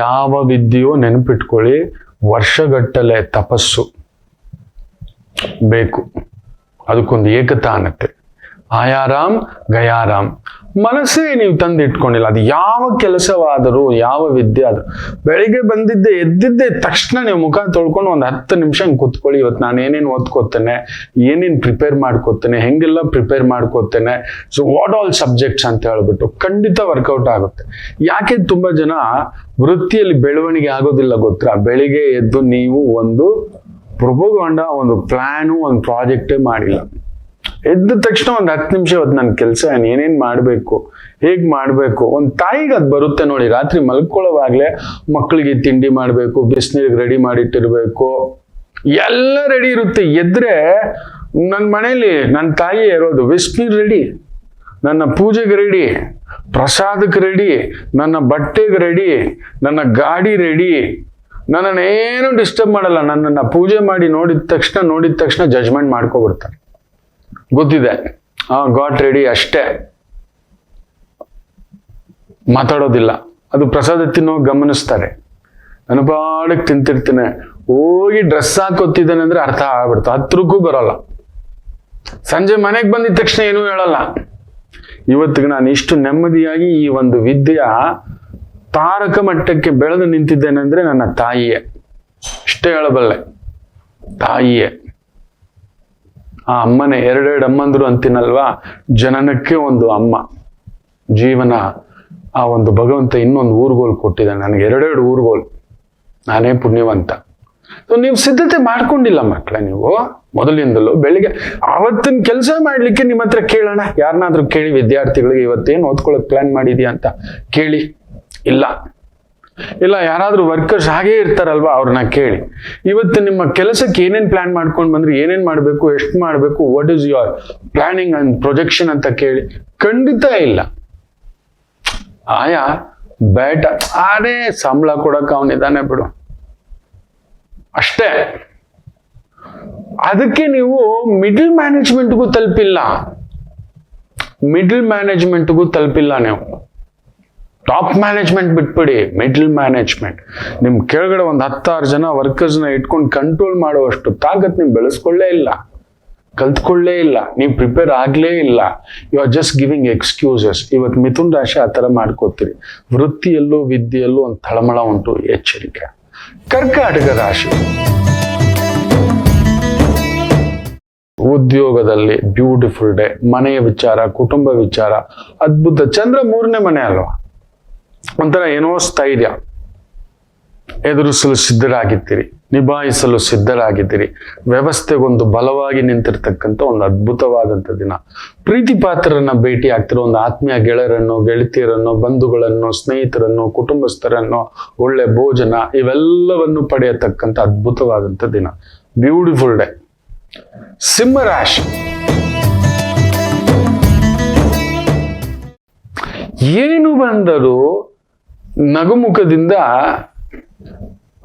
ಯಾವ ವಿದ್ಯೆಯೋ ನೆನಪಿಟ್ಕೊಳ್ಳಿ, ವರ್ಷಗಟ್ಟಲೆ ತಪಸ್ಸು ಬೇಕು, ಅದಕ್ಕೊಂದು ಏಕತಾನತೆ. ಆಯಾರಾಮ್ ಗಯಾರಾಮ್. ಮನಸ್ಸೇ ನೀವು ತಂದು ಇಟ್ಕೊಂಡಿಲ್ಲ. ಅದು ಯಾವ ಕೆಲಸವಾದರೂ, ಯಾವ ವಿದ್ಯೆ ಆದರೂ, ಬೆಳಿಗ್ಗೆ ಎದ್ದಿದ್ದೆ ತಕ್ಷಣ ನೀವು ಮುಖ ತೊಳ್ಕೊಂಡು ಒಂದು 10 ನಿಮಿಷ ಕೂತ್ಕೊಳ್ಳಿ. ಇವತ್ತು ನಾನು ಏನೇನು ಓದ್ಕೋತೇನೆ, ಏನೇನು ಪ್ರಿಪೇರ್ ಮಾಡ್ಕೋತೇನೆ, ಹೆಂಗೆಲ್ಲ ಪ್ರಿಪೇರ್ ಮಾಡ್ಕೋತೇನೆ, ಸೊ ವಾಟ್ ಆಲ್ ಸಬ್ಜೆಕ್ಟ್ಸ್ ಅಂತ ಹೇಳ್ಬಿಟ್ಟು ಖಂಡಿತ ವರ್ಕೌಟ್ ಆಗುತ್ತೆ. ಯಾಕೆ ತುಂಬಾ ಜನ ವೃತ್ತಿಯಲ್ಲಿ ಬೆಳವಣಿಗೆ ಆಗೋದಿಲ್ಲ ಗೊತ್ತಾ? ಬೆಳಿಗ್ಗೆ ಎದ್ದು ನೀವು ಒಂದು ಪ್ರೊಪೋಗಂಡ, ಒಂದು ಪ್ಲಾನು, ಒಂದು ಪ್ರಾಜೆಕ್ಟೇ ಮಾಡಿಲ್ಲ. ಎದ್ದ ತಕ್ಷಣ ಒಂದು 10 ನಿಮಿಷ ಇವತ್ತು ನನ್ನ ಕೆಲಸ ಏನೇನ್ ಮಾಡ್ಬೇಕು, ಹೇಗ್ ಮಾಡ್ಬೇಕು. ಒಂದು ತಾಯಿಗೆ ಅದು ಬರುತ್ತೆ ನೋಡಿ. ರಾತ್ರಿ ಮಲ್ಕೊಳ್ಳೋವಾಗ್ಲೇ ಮಕ್ಕಳಿಗೆ ತಿಂಡಿ ಮಾಡ್ಬೇಕು, ಬಿಸಿನೀರಿಗೆ ರೆಡಿ ಮಾಡಿಟ್ಟಿರ್ಬೇಕು, ಎಲ್ಲ ರೆಡಿ ಇರುತ್ತೆ. ಎದ್ರೆ ನನ್ನ ಮನೇಲಿ ನನ್ನ ತಾಯಿ ಇರೋದು, ಬಿಸಿನೀರು ರೆಡಿ, ನನ್ನ ಪೂಜೆಗೆ ರೆಡಿ, ಪ್ರಸಾದಕ್ಕೆ ರೆಡಿ, ನನ್ನ ಬಟ್ಟೆಗೆ ರೆಡಿ, ನನ್ನ ಗಾಡಿ ರೆಡಿ. ನನ್ನನ್ನೇನು ಡಿಸ್ಟರ್ಬ್ ಮಾಡಲ್ಲ. ನನ್ನನ್ನು ಪೂಜೆ ಮಾಡಿ ನೋಡಿದ ತಕ್ಷಣ ಜಜ್ಮೆಂಟ್ ಮಾಡ್ಕೊಬಿಡ್ತಾರೆ. ಗೊತ್ತಿದೆ, ಗಾಟ್ ರೆಡಿ ಅಷ್ಟೇ, ಮಾತಾಡೋದಿಲ್ಲ. ಅದು ಪ್ರಸಾದ ತಿನ್ನೋ ಗಮನಿಸ್ತಾರೆ. ನನ್ನ ಪಾಡಕ್ಕೆ ತಿಂತಿರ್ತೇನೆ, ಹೋಗಿ ಡ್ರೆಸ್ ಹಾಕೋತಿದ್ದಾನೆ ಅಂದ್ರೆ ಅರ್ಥ ಆಗ್ಬಿಡ್ತು, ಹತ್ರಕ್ಕೂ ಬರೋಲ್ಲ. ಸಂಜೆ ಮನೆಗೆ ಬಂದಿದ ತಕ್ಷಣ ಏನೂ ಹೇಳಲ್ಲ. ಇವತ್ತಿಗೆ ನಾನು ಇಷ್ಟು ನೆಮ್ಮದಿಯಾಗಿ ಈ ಒಂದು ವಿದ್ಯೆಯ ತಾರಕ ಮಟ್ಟಕ್ಕೆ ಬೆಳೆದು ನಿಂತಿದ್ದೇನೆ ಅಂದ್ರೆ ನನ್ನ ತಾಯಿಯೇ. ಇಷ್ಟೇ ಹೇಳಬಲ್ಲೆ, ತಾಯಿಯೇ. ಆ ಅಮ್ಮನೇ. 2 ಅಮ್ಮಂದ್ರು ಅಂತೀನಲ್ವಾ, ಜನನಕ್ಕೆ ಒಂದು ಅಮ್ಮ, ಜೀವನ. ಆ ಒಂದು ಭಗವಂತ ಇನ್ನೊಂದು ಊರುಗೋಲು ಕೊಟ್ಟಿದ್ದಾನೆ ನನಗೆ, 2 ಊರುಗೋಲು. ನಾನೇ ಪುಣ್ಯವಂತ. ಸೊ ನೀವು ಸಿದ್ಧತೆ ಮಾಡ್ಕೊಂಡಿಲ್ಲ ಮಕ್ಕಳೇ. ನೀವು ಮೊದಲಿಂದಲೂ ಬೆಳಿಗ್ಗೆ ಅವತ್ತಿನ ಕೆಲಸ ಮಾಡ್ಲಿಕ್ಕೆ ನಿಮ್ಮ ಹತ್ರ ಕೇಳೋಣ, ಯಾರನ್ನಾದ್ರೂ ಕೇಳಿ, ವಿದ್ಯಾರ್ಥಿಗಳಿಗೆ ಇವತ್ತೇನು ಓದ್ಕೊಳಕ್ ಪ್ಲಾನ್ ಮಾಡಿದ್ಯಾ ಅಂತ ಕೇಳಿ. ಇಲ್ಲ ಯಾರಾದ್ರೂ ವರ್ಕರ್ಸ್ ಹಾಗೇ ಇರ್ತಾರಲ್ವಾ, ಅವ್ರನ್ನ ಕೇಳಿ. ಇವತ್ತು ನಿಮ್ಮ ಕೆಲಸಕ್ಕೆ ಏನೇನ್ ಪ್ಲಾನ್ ಮಾಡ್ಕೊಂಡು ಬಂದ್ರೆ ಏನೇನ್ ಮಾಡ್ಬೇಕು, ಎಷ್ಟು ಮಾಡ್ಬೇಕು, what is your planning and projection ಅಂತ ಕೇಳಿ. ಖಂಡಿತ ಇಲ್ಲ. ಆಯಾ ಬೇಟ ಅದೇ ಸಂಬಳ ಕೊಡಕ್ ಅವನಿದಾನೆ ಬಿಡು ಅಷ್ಟೇ. ಅದಕ್ಕೆ ನೀವು ಮಿಡಲ್ ಮ್ಯಾನೇಜ್ಮೆಂಟ್ಗೂ ತಲುಪಿಲ್ಲ ನೀವು. ಟಾಪ್ ಮ್ಯಾನೇಜ್ಮೆಂಟ್ ಬಿಟ್ಬಿಡಿ, ಮಿಡಲ್ ಮ್ಯಾನೇಜ್ಮೆಂಟ್. ನಿಮ್ ಕೆಳಗಡೆ ಒಂದು 10-6 ಜನ ವರ್ಕರ್ಸ್ನ ಇಟ್ಕೊಂಡು ಕಂಟ್ರೋಲ್ ಮಾಡುವಷ್ಟು ತಾಕತ್ ನೀವು ಬೆಳೆಸ್ಕೊಳ್ಳೇ ಇಲ್ಲ, ಕಲ್ತ್ಕೊಳ್ಳೇ ಇಲ್ಲ, ನೀವು ಪ್ರಿಪೇರ್ ಆಗ್ಲೇ ಇಲ್ಲ. You are just giving excuses. ಇವತ್ತು ಮಿಥುನ್ ರಾಶಿ ಆ ಥರ ಮಾಡ್ಕೋತೀರಿ. ವೃತ್ತಿಯಲ್ಲೂ ವಿದ್ಯೆಯಲ್ಲೂ ಒಂದು ತಳಮಳ ಉಂಟು, ಎಚ್ಚರಿಕೆ. ಕರ್ಕಾಟಕ ರಾಶಿ ಉದ್ಯೋಗದಲ್ಲಿ ಬ್ಯೂಟಿಫುಲ್ ಡೇ. ಮನೆಯ ವಿಚಾರ, ಕುಟುಂಬ ವಿಚಾರ ಅದ್ಭುತ. ಚಂದ್ರ 3ನೇ ಮನೆ ಅಲ್ವಾ, ಒಂಥರ ಏನೋ ಸ್ಥೈರ್ಯ. ಎದುರಿಸಲು ಸಿದ್ಧರಾಗಿದ್ದೀರಿ, ನಿಭಾಯಿಸಲು ಸಿದ್ಧರಾಗಿದ್ದೀರಿ. ವ್ಯವಸ್ಥೆಗೊಂದು ಬಲವಾಗಿ ನಿಂತಿರ್ತಕ್ಕಂಥ ಒಂದು ಅದ್ಭುತವಾದಂಥ ದಿನ. ಪ್ರೀತಿ ಪಾತ್ರರನ್ನ ಭೇಟಿ ಆಗ್ತಿರೋ ಒಂದು ಆತ್ಮೀಯ ಗೆಳೆಯರನ್ನು, ಗೆಳತಿಯರನ್ನು, ಬಂಧುಗಳನ್ನು, ಸ್ನೇಹಿತರನ್ನು, ಕುಟುಂಬಸ್ಥರನ್ನು, ಒಳ್ಳೆ ಭೋಜನ ಇವೆಲ್ಲವನ್ನು ಪಡೆಯತಕ್ಕಂಥ ಅದ್ಭುತವಾದಂಥ ದಿನ. Beautiful day. ಸಿಂಹ ರಾಶಿ ಏನು ಬಂದರೂ ನಗುಮುಖದಿಂದ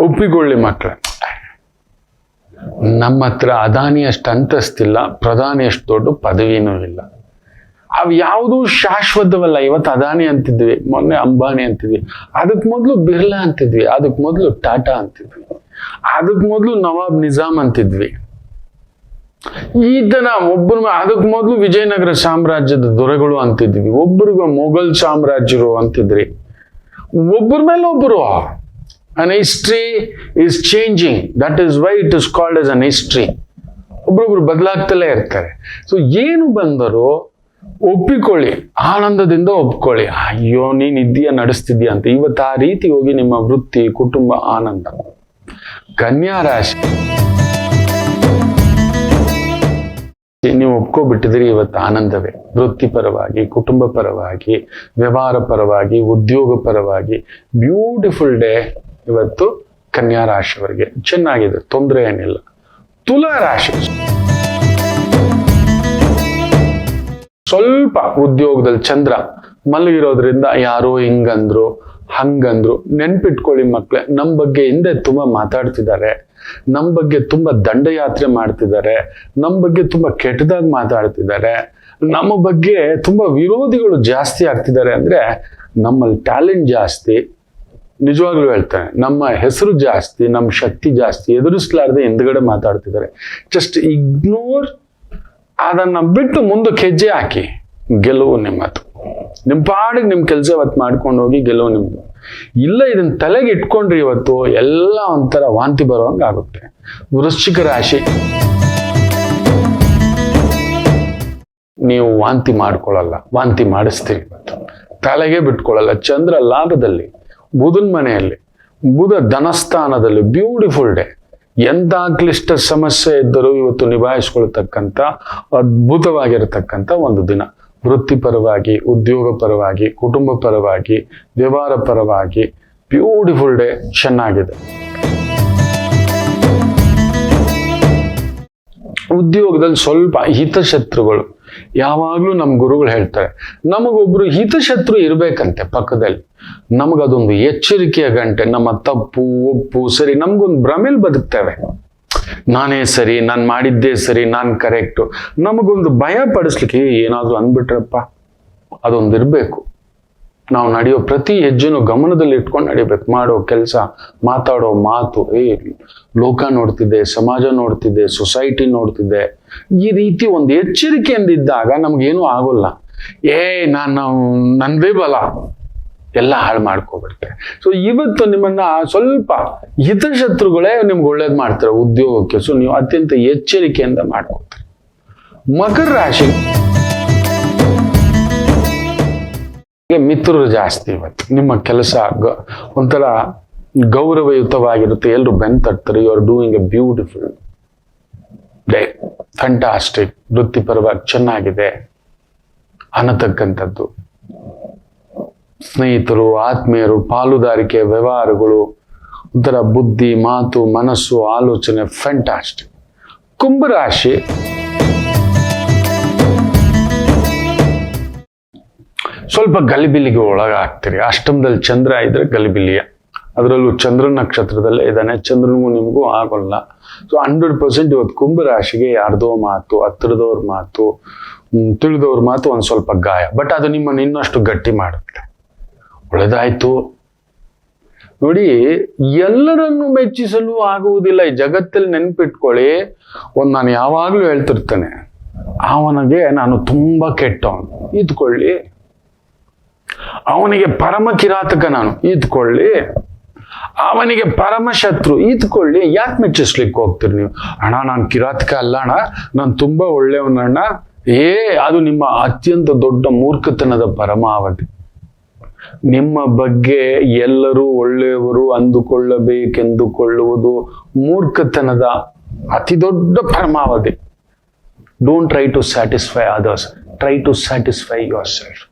ಒಪ್ಪಿಕೊಳ್ಳಿ ಮಕ್ಕಳೇ. ನಮ್ಮ ಹತ್ರ ಅದಾನಿಯಷ್ಟು ಅಂತಸ್ತಿಲ್ಲ, ಪ್ರಧಾನಿಯಷ್ಟು ದೊಡ್ಡ ಪದವಿನೂ ಇಲ್ಲ. ಅವು ಯಾವುದೂ ಶಾಶ್ವತವಲ್ಲ. ಇವತ್ತು ಅದಾನಿ ಅಂತಿದ್ವಿ, ಮೊನ್ನೆ ಅಂಬಾನಿ ಅಂತಿದ್ವಿ, ಅದಕ್ಕೆ ಮೊದಲು ಬಿರ್ಲಾ ಅಂತಿದ್ವಿ, ಅದಕ್ಕೆ ಮೊದಲು ಟಾಟಾ ಅಂತಿದ್ವಿ, ಅದಕ್ಕೆ ಮೊದಲು ನವಾಬ್ ನಿಜಾಮ್ ಅಂತಿದ್ವಿ. ಈ ತರ ಅದಕ್ಕೆ ಮೊದಲು ವಿಜಯನಗರ ಸಾಮ್ರಾಜ್ಯದ ದೊರೆಗಳು ಅಂತಿದ್ವಿ, ಒಬ್ಬರಿಗೂ ಮೊಘಲ್ ಸಾಮ್ರಾಜ್ಯರು ಅಂತಿದ್ರಿ. ಒಬ್ಬರ ಮೇಲೆ ಒಬ್ಬರು. An history is changing, that is why it is called as an history. ಒಬ್ರೊಬ್ರು ಬದಲಾಗ್ತಲೇ ಇರ್ತಾರೆ. ಸೊ ಏನು ಬಂದರೂ ಒಪ್ಪಿಕೊಳ್ಳಿ, ಆನಂದದಿಂದ ಒಪ್ಕೊಳ್ಳಿ. ಅಯ್ಯೋ ನೀನ್ ಇದೆಯಾ, ನಡೆಸ್ತಿದ್ಯಾ ಅಂತ. ಇವತ್ತು ಆ ರೀತಿ ಹೋಗಿ ನಿಮ್ಮ ವೃತ್ತಿ, ಕುಟುಂಬ, ಆನಂದ. ಕನ್ಯಾ ರಾಶಿ ನೀವು ಒಪ್ಕೊಬಿಟ್ಟಿದ್ರಿ, ಇವತ್ತು ಆನಂದವೇ. ವೃತ್ತಿಪರವಾಗಿ, ಕುಟುಂಬ ಪರವಾಗಿ, ವ್ಯವಹಾರ ಪರವಾಗಿ, ಉದ್ಯೋಗ ಪರವಾಗಿ ಬ್ಯೂಟಿಫುಲ್ ಡೇ ಇವತ್ತು ಕನ್ಯಾ ರಾಶಿಯವರಿಗೆ. ಚೆನ್ನಾಗಿದೆ, ತೊಂದರೆ ಏನಿಲ್ಲ. ತುಲಾ ರಾಶಿ ಸ್ವಲ್ಪ ಉದ್ಯೋಗದಲ್ಲಿ ಚಂದ್ರ ಮಲಗಿರೋದ್ರಿಂದ ಯಾರೋ ಹಿಂಗಂದ್ರು ಹಂಗಂದ್ರು. ನೆನ್ಪಿಟ್ಕೊಳ್ಳಿ ಮಕ್ಳೇ, ನಮ್ಮ ಬಗ್ಗೆ ಹಿಂದೆ ತುಂಬಾ ಮಾತಾಡ್ತಿದ್ದಾರೆ, ನಮ್ಮ ಬಗ್ಗೆ ತುಂಬಾ ದಂಡಯಾತ್ರೆ ಮಾಡ್ತಿದ್ದಾರೆ, ನಮ್ಮ ಬಗ್ಗೆ ತುಂಬಾ ಕೆಟ್ಟದಾಗಿ ಮಾತಾಡ್ತಿದ್ದಾರೆ, ನಮ್ಮ ಬಗ್ಗೆ ತುಂಬಾ ವಿರೋಧಿಗಳು ಜಾಸ್ತಿ ಆಗ್ತಿದ್ದಾರೆ. ಅಂದ್ರೆ ನಮ್ಮಲ್ಲಿ ಟ್ಯಾಲೆಂಟ್ ಜಾಸ್ತಿ, ನಿಜವಾಗ್ಲೂ ಹೇಳ್ತಾನೆ, ನಮ್ಮ ಹೆಸರು ಜಾಸ್ತಿ, ನಮ್ಮ ಶಕ್ತಿ ಜಾಸ್ತಿ. ಎದುರಿಸ್ಲಾರ್ದೆ ಹಿಂದ್ಗಡೆ ಮಾತಾಡ್ತಿದ್ದಾರೆ. ಜಸ್ಟ್ ಇಗ್ನೋರ್, ಅದನ್ನ ಬಿಟ್ಟು ಮುಂದಕ್ಕೆ ಹೆಜ್ಜೆ ಹಾಕಿ. ಗೆಲುವು ನಿಮ್ಮದು. ನಿಮ್ಮ ಪಾಡಿಗೆ ನಿಮ್ಮ ಕೆಲಸ ಇವತ್ತು ಮಾಡ್ಕೊಂಡು ಹೋಗಿ, ಗೆಲುವು ನಿಮ್ದು. ಇಲ್ಲ ಇದನ್ನ ತಲೆಗೆ ಇಟ್ಕೊಂಡ್ರಿ ಇವತ್ತು ಎಲ್ಲ ಒಂಥರ ವಾಂತಿ ಬರುವಂಗ ಆಗುತ್ತೆ. ವೃಶ್ಚಿಕ ರಾಶಿ ನೀವು ವಾಂತಿ ಮಾಡ್ಕೊಳ್ಳಲ್ಲ, ವಾಂತಿ ಮಾಡಿಸ್ತೀರಿ ಇವತ್ತು. ತಲೆಗೆ ಬಿಟ್ಕೊಳ್ಳಲ್ಲ. ಚಂದ್ರ ಲಾಭದಲ್ಲಿ, ಬುಧನ ಮನೆಯಲ್ಲಿ, ಬುಧ ಧನಸ್ಥಾನದಲ್ಲಿ. Beautiful day. ಎಂಥ ಕ್ಲಿಷ್ಟ ಸಮಸ್ಯೆ ಇದ್ದರೂ ಇವತ್ತು ನಿಭಾಯಿಸ್ಕೊಳ್ತಕ್ಕಂಥ ಅದ್ಭುತವಾಗಿರತಕ್ಕಂಥ ಒಂದು ದಿನ. ವೃತ್ತಿಪರವಾಗಿ, ಉದ್ಯೋಗ ಪರವಾಗಿ, ಕುಟುಂಬ ಪರವಾಗಿ, ವ್ಯವಹಾರ ಪರವಾಗಿ ಬ್ಯೂಟಿಫುಲ್ ಡೇ. ಚೆನ್ನಾಗಿದೆ. ಉದ್ಯೋಗದಲ್ಲಿ ಸ್ವಲ್ಪ ಹಿತಶತ್ರುಗಳು. ಯಾವಾಗ್ಲೂ ನಮ್ಮ ಗುರುಗಳು ಹೇಳ್ತಾರೆ, ನಮಗೊಬ್ರು ಹಿತಶತ್ರು ಇರ್ಬೇಕಂತೆ ಪಕ್ಕದಲ್ಲಿ. ನಮಗದೊಂದು ಎಚ್ಚರಿಕೆಯ ಗಂಟೆ. ನಮ್ಮ ತಪ್ಪು ಒಪ್ಪು ಸರಿ ನಮ್ಗೊಂದು ಭ್ರಮೇಲ್ ಬದುಕ್ತೇವೆ. ನಾನೇ ಸರಿ, ನಾನು ಮಾಡಿದ್ದೇ ಸರಿ, ನಾನು ಕರೆಕ್ಟು. ನಮಗೊಂದು ಭಯ ಪಡಿಸ್ಲಿಕ್ಕೆ ಏನಾದ್ರೂ ಅಂದ್ಬಿಟ್ರಪ್ಪ, ಅದೊಂದು ಇರ್ಬೇಕು. ನಾವು ನಡೆಯೋ ಪ್ರತಿ ಹೆಜ್ಜೆನೂ ಗಮನದಲ್ಲಿ ಇಟ್ಕೊಂಡು ನಡಿಬೇಕು. ಮಾಡೋ ಕೆಲಸ, ಮಾತಾಡೋ ಮಾತು, ಲೋಕ ನೋಡ್ತಿದ್ದೆ, ಸಮಾಜ ನೋಡ್ತಿದ್ದೆ, ಸೊಸೈಟಿ ನೋಡ್ತಿದ್ದೆ. ಈ ರೀತಿ ಒಂದು ಎಚ್ಚರಿಕೆಯಿಂದಿದ್ದಾಗ ನಮ್ಗೇನೂ ಆಗೋಲ್ಲ. ನಂದೇ ಬಲ ಎಲ್ಲ ಹಾಳು ಮಾಡ್ಕೊಬಿಡ್ತಾರೆ. ಸೊ ಇವತ್ತು ನಿಮ್ಮನ್ನ ಸ್ವಲ್ಪ ಹಿತಶತ್ರುಗಳೇ ನಿಮ್ಗೆ ಒಳ್ಳೇದು ಮಾಡ್ತಾರೆ ಉದ್ಯೋಗಕ್ಕೆ. ಸೊ ನೀವು ಅತ್ಯಂತ ಎಚ್ಚರಿಕೆಯಿಂದ ಮಾಡ್ಕೊತಾರೆ. ಮಕರ ರಾಶಿ ಮಿತ್ರರು ಜಾಸ್ತಿ ಇವತ್ತು. ನಿಮ್ಮ ಕೆಲಸ ಒಂಥರ ಗೌರವಯುತವಾಗಿರುತ್ತೆ, ಎಲ್ಲರೂ ಬೆನ್ ತಟ್ತಾರೆ. You are doing a beautiful day, fantastic, ವೃತ್ತಿಪರವಾಗಿ ಚೆನ್ನಾಗಿದೆ ಅನ್ನತಕ್ಕಂಥದ್ದು. ಸ್ನೇಹಿತರು, ಆತ್ಮೀಯರು, ಪಾಲುದಾರಿಕೆ, ವ್ಯವಹಾರಗಳು, ಒಂಥರ ಬುದ್ಧಿ, ಮಾತು, ಮನಸ್ಸು, ಆಲೋಚನೆ ಫ್ಯಾಂಟಾಸ್ಟಿಕ್. ಕುಂಭರಾಶಿ ಸ್ವಲ್ಪ ಗಲಿಬಿಲಿಗೆ ಒಳಗಾಗ್ತೀರಿ. ಅಷ್ಟಮದಲ್ಲಿ ಚಂದ್ರ ಇದ್ರೆ ಗಲಿಬಿಲಿಯ, ಅದರಲ್ಲೂ ಚಂದ್ರ ನಕ್ಷತ್ರದಲ್ಲೇ ಇದ್ದಾನೆ. ಚಂದ್ರನಿಗೂ ನಿಮಗೂ ಆಗೋಲ್ಲ. ಸೊ 100% ಇವತ್ತು ಕುಂಭರಾಶಿಗೆ ಯಾರ್ದೋ ಮಾತು, ಹತ್ತಿರದವ್ರ ಮಾತು, ತಿಳಿದವ್ರ ಮಾತು ಒಂದು ಸ್ವಲ್ಪ ಗಾಯ, ಬಟ್ ಅದು ನಿಮ್ಮನ್ನು ಇನ್ನಷ್ಟು ಗಟ್ಟಿ ಮಾಡುತ್ತೆ. ಒಳ್ಳೆದಾಯ್ತು ನೋಡಿ, ಎಲ್ಲರನ್ನು ಮೆಚ್ಚಿಸಲು ಆಗುವುದಿಲ್ಲ ಈ ಜಗತ್ತಲ್ಲಿ. ನೆನ್ಪಿಟ್ಕೊಳ್ಳಿ, ನಾನು ಯಾವಾಗಲೂ ಹೇಳ್ತಿರ್ತೇನೆ, ಅವನಿಗೆ ನಾನು ತುಂಬಾ ಕೆಟ್ಟವನು ಇದ್ಕೊಳ್ಳಿ, ಅವನಿಗೆ ಪರಮ ಕಿರಾತಕ ನಾನು ಇದ್ಕೊಳ್ಳಿ, ಅವನಿಗೆ ಪರಮ ಶತ್ರು ಇದ್ಕೊಳ್ಳಿ. ಯಾಕೆ ಮೆಚ್ಚಿಸ್ಲಿಕ್ಕೆ ಹೋಗ್ತೀರಿ ನೀವು? ಅಣ್ಣ ನಾನು ಕಿರಾತಕ ಅಲ್ಲ ಅಣ್ಣ, ನಾನು ತುಂಬಾ ಒಳ್ಳೆಯವನಣ್ಣ. ಅದು ನಿಮ್ಮ ಅತ್ಯಂತ ದೊಡ್ಡ ಮೂರ್ಖತನದ ಪರಮಾವಧಿ. ನಿಮ್ಮ ಬಗ್ಗೆ ಎಲ್ಲರೂ ಒಳ್ಳೆಯವರು ಅಂದುಕೊಳ್ಳಬೇಕೆಂದುಕೊಳ್ಳುವುದು ಮೂರ್ಖತನದ ಅತಿ ದೊಡ್ಡ ಪರಮಾವಧಿ. Don't try to satisfy others, try to satisfy yourself.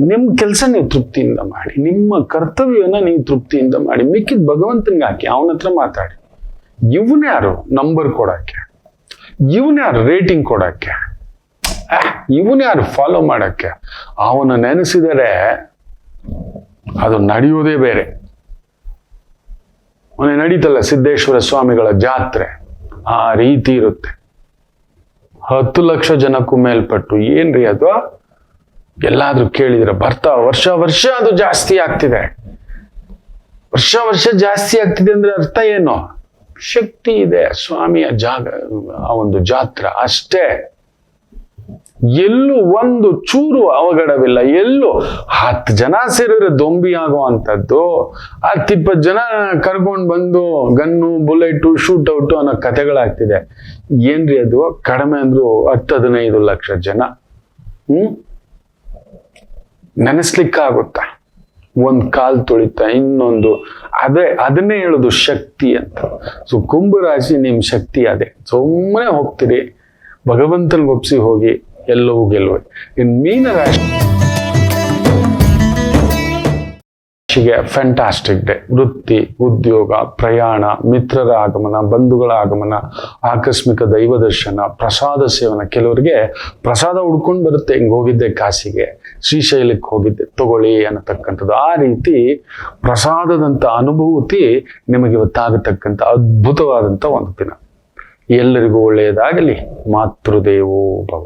ನಿಮ್ಮ ಕೆಲಸ ನೀವು ತೃಪ್ತಿಯಿಂದ ಮಾಡಿ, ನಿಮ್ಮ ಕರ್ತವ್ಯನ ನೀವು ತೃಪ್ತಿಯಿಂದ ಮಾಡಿ. ಮಿಕ್ಕಿದ ಭಗವಂತನಿಗೆ ಹಾಕಿ, ಅವನ ಹತ್ರ ಮಾತಾಡಿ. ಇವನ್ಯಾರು ನಂಬರ್ ಕೊಡಕ್ಕೆ, ಇವನ್ಯಾರು ರೇಟಿಂಗ್ ಕೊಡಕ್ಕೆ, ಇವನ್ಯಾರು ಫಾಲೋ ಮಾಡಕ್ಕೆ? ಅವನ ನೆನೆಸಿದರೆ ಅದು ನಡೆಯುವುದೇ ಬೇರೆ. ಮೊನ್ನೆ ನಡೀತಲ್ಲ ಸಿದ್ದೇಶ್ವರ ಸ್ವಾಮಿಗಳ ಜಾತ್ರೆ, ಆ ರೀತಿ ಇರುತ್ತೆ. 10 ಲಕ್ಷ ಜನಕ್ಕೂ ಮೇಲ್ಪಟ್ಟು. ಏನ್ರಿ ಅದು? ಎಲ್ಲಾದ್ರೂ ಕೇಳಿದ್ರೆ ಬರ್ತಾ ವರ್ಷ ಅದು ಜಾಸ್ತಿ ಆಗ್ತಿದೆ. ವರ್ಷ ಜಾಸ್ತಿ ಆಗ್ತಿದೆ ಅಂದ್ರೆ ಅರ್ಥ ಏನು? ಶಕ್ತಿ ಇದೆ ಸ್ವಾಮಿಯ ಆ ಒಂದು ಜಾತ್ರೆ ಅಷ್ಟೇ. ಎಲ್ಲೂ ಒಂದು ಚೂರು ಅವಘಡವಿಲ್ಲ. ಎಲ್ಲೂ 10 ಜನ ಸೇರಿದ್ರೆ ದೊಂಬಿ ಆಗುವಂಥದ್ದು, 10-20 ಜನ ಕರ್ಕೊಂಡು ಬಂದು ಗನ್ನು, ಬುಲೆಟು, ಶೂಟ್ ಔಟು ಅನ್ನೋ ಕಥೆಗಳಾಗ್ತಿದೆ. ಏನ್ರಿ ಅದು? ಕಡಿಮೆ ಅಂದ್ರು 10-15 ಲಕ್ಷ ಜನ. ನೆನೆಸ್ಲಿಕ್ಕಾಗುತ್ತಾ? ಒಂದ್ ಕಾಲ್ ತುಳಿತ, ಇನ್ನೊಂದು ಅದನ್ನೇ ಹೇಳುದು ಶಕ್ತಿ ಅಂತ. ಸೊ ಕುಂಭರಾಶಿ ನಿಮ್ ಶಕ್ತಿ ಅದೇ. ಸುಮ್ಮನೆ ಹೋಗ್ತೀರಿ, ಭಗವಂತನಿಗೆ ಒಪ್ಸಿ ಹೋಗಿ, ಎಲ್ಲವೂ ಗೆಲ್ಲುವೆ. ಇನ್ ಮೀನರಾಶಿಗೆ ಫ್ಯಾಂಟಾಸ್ಟಿಕ್ ಡೇ. ವೃತ್ತಿ, ಉದ್ಯೋಗ, ಪ್ರಯಾಣ, ಮಿತ್ರರ ಆಗಮನ, ಬಂಧುಗಳ ಆಗಮನ, ಆಕಸ್ಮಿಕ ದೈವ ದರ್ಶನ, ಪ್ರಸಾದ ಸೇವನ. ಕೆಲವರಿಗೆ ಪ್ರಸಾದ ಹುಡ್ಕೊಂಡು ಬರುತ್ತೆ, ಹಿಂಗೆ ಹೋಗಿದ್ದೆ ಕಾಶಿಗೆ, ಶ್ರೀಶೈಲಕ್ಕೆ ಹೋಗಿದ್ದೆ, ತಗೊಳ್ಳಿ ಅನ್ನತಕ್ಕಂಥದ್ದು. ಆ ರೀತಿ ಪ್ರಸಾದದಂಥ ಅನುಭೂತಿ ನಿಮಗೆ ಇವತ್ತಾಗತಕ್ಕಂಥ ಅದ್ಭುತವಾದಂಥ ಒಂದು ದಿನ. ಎಲ್ಲರಿಗೂ ಒಳ್ಳೆಯದಾಗಲಿ. ಮಾತೃದೇವೋ ಭವ.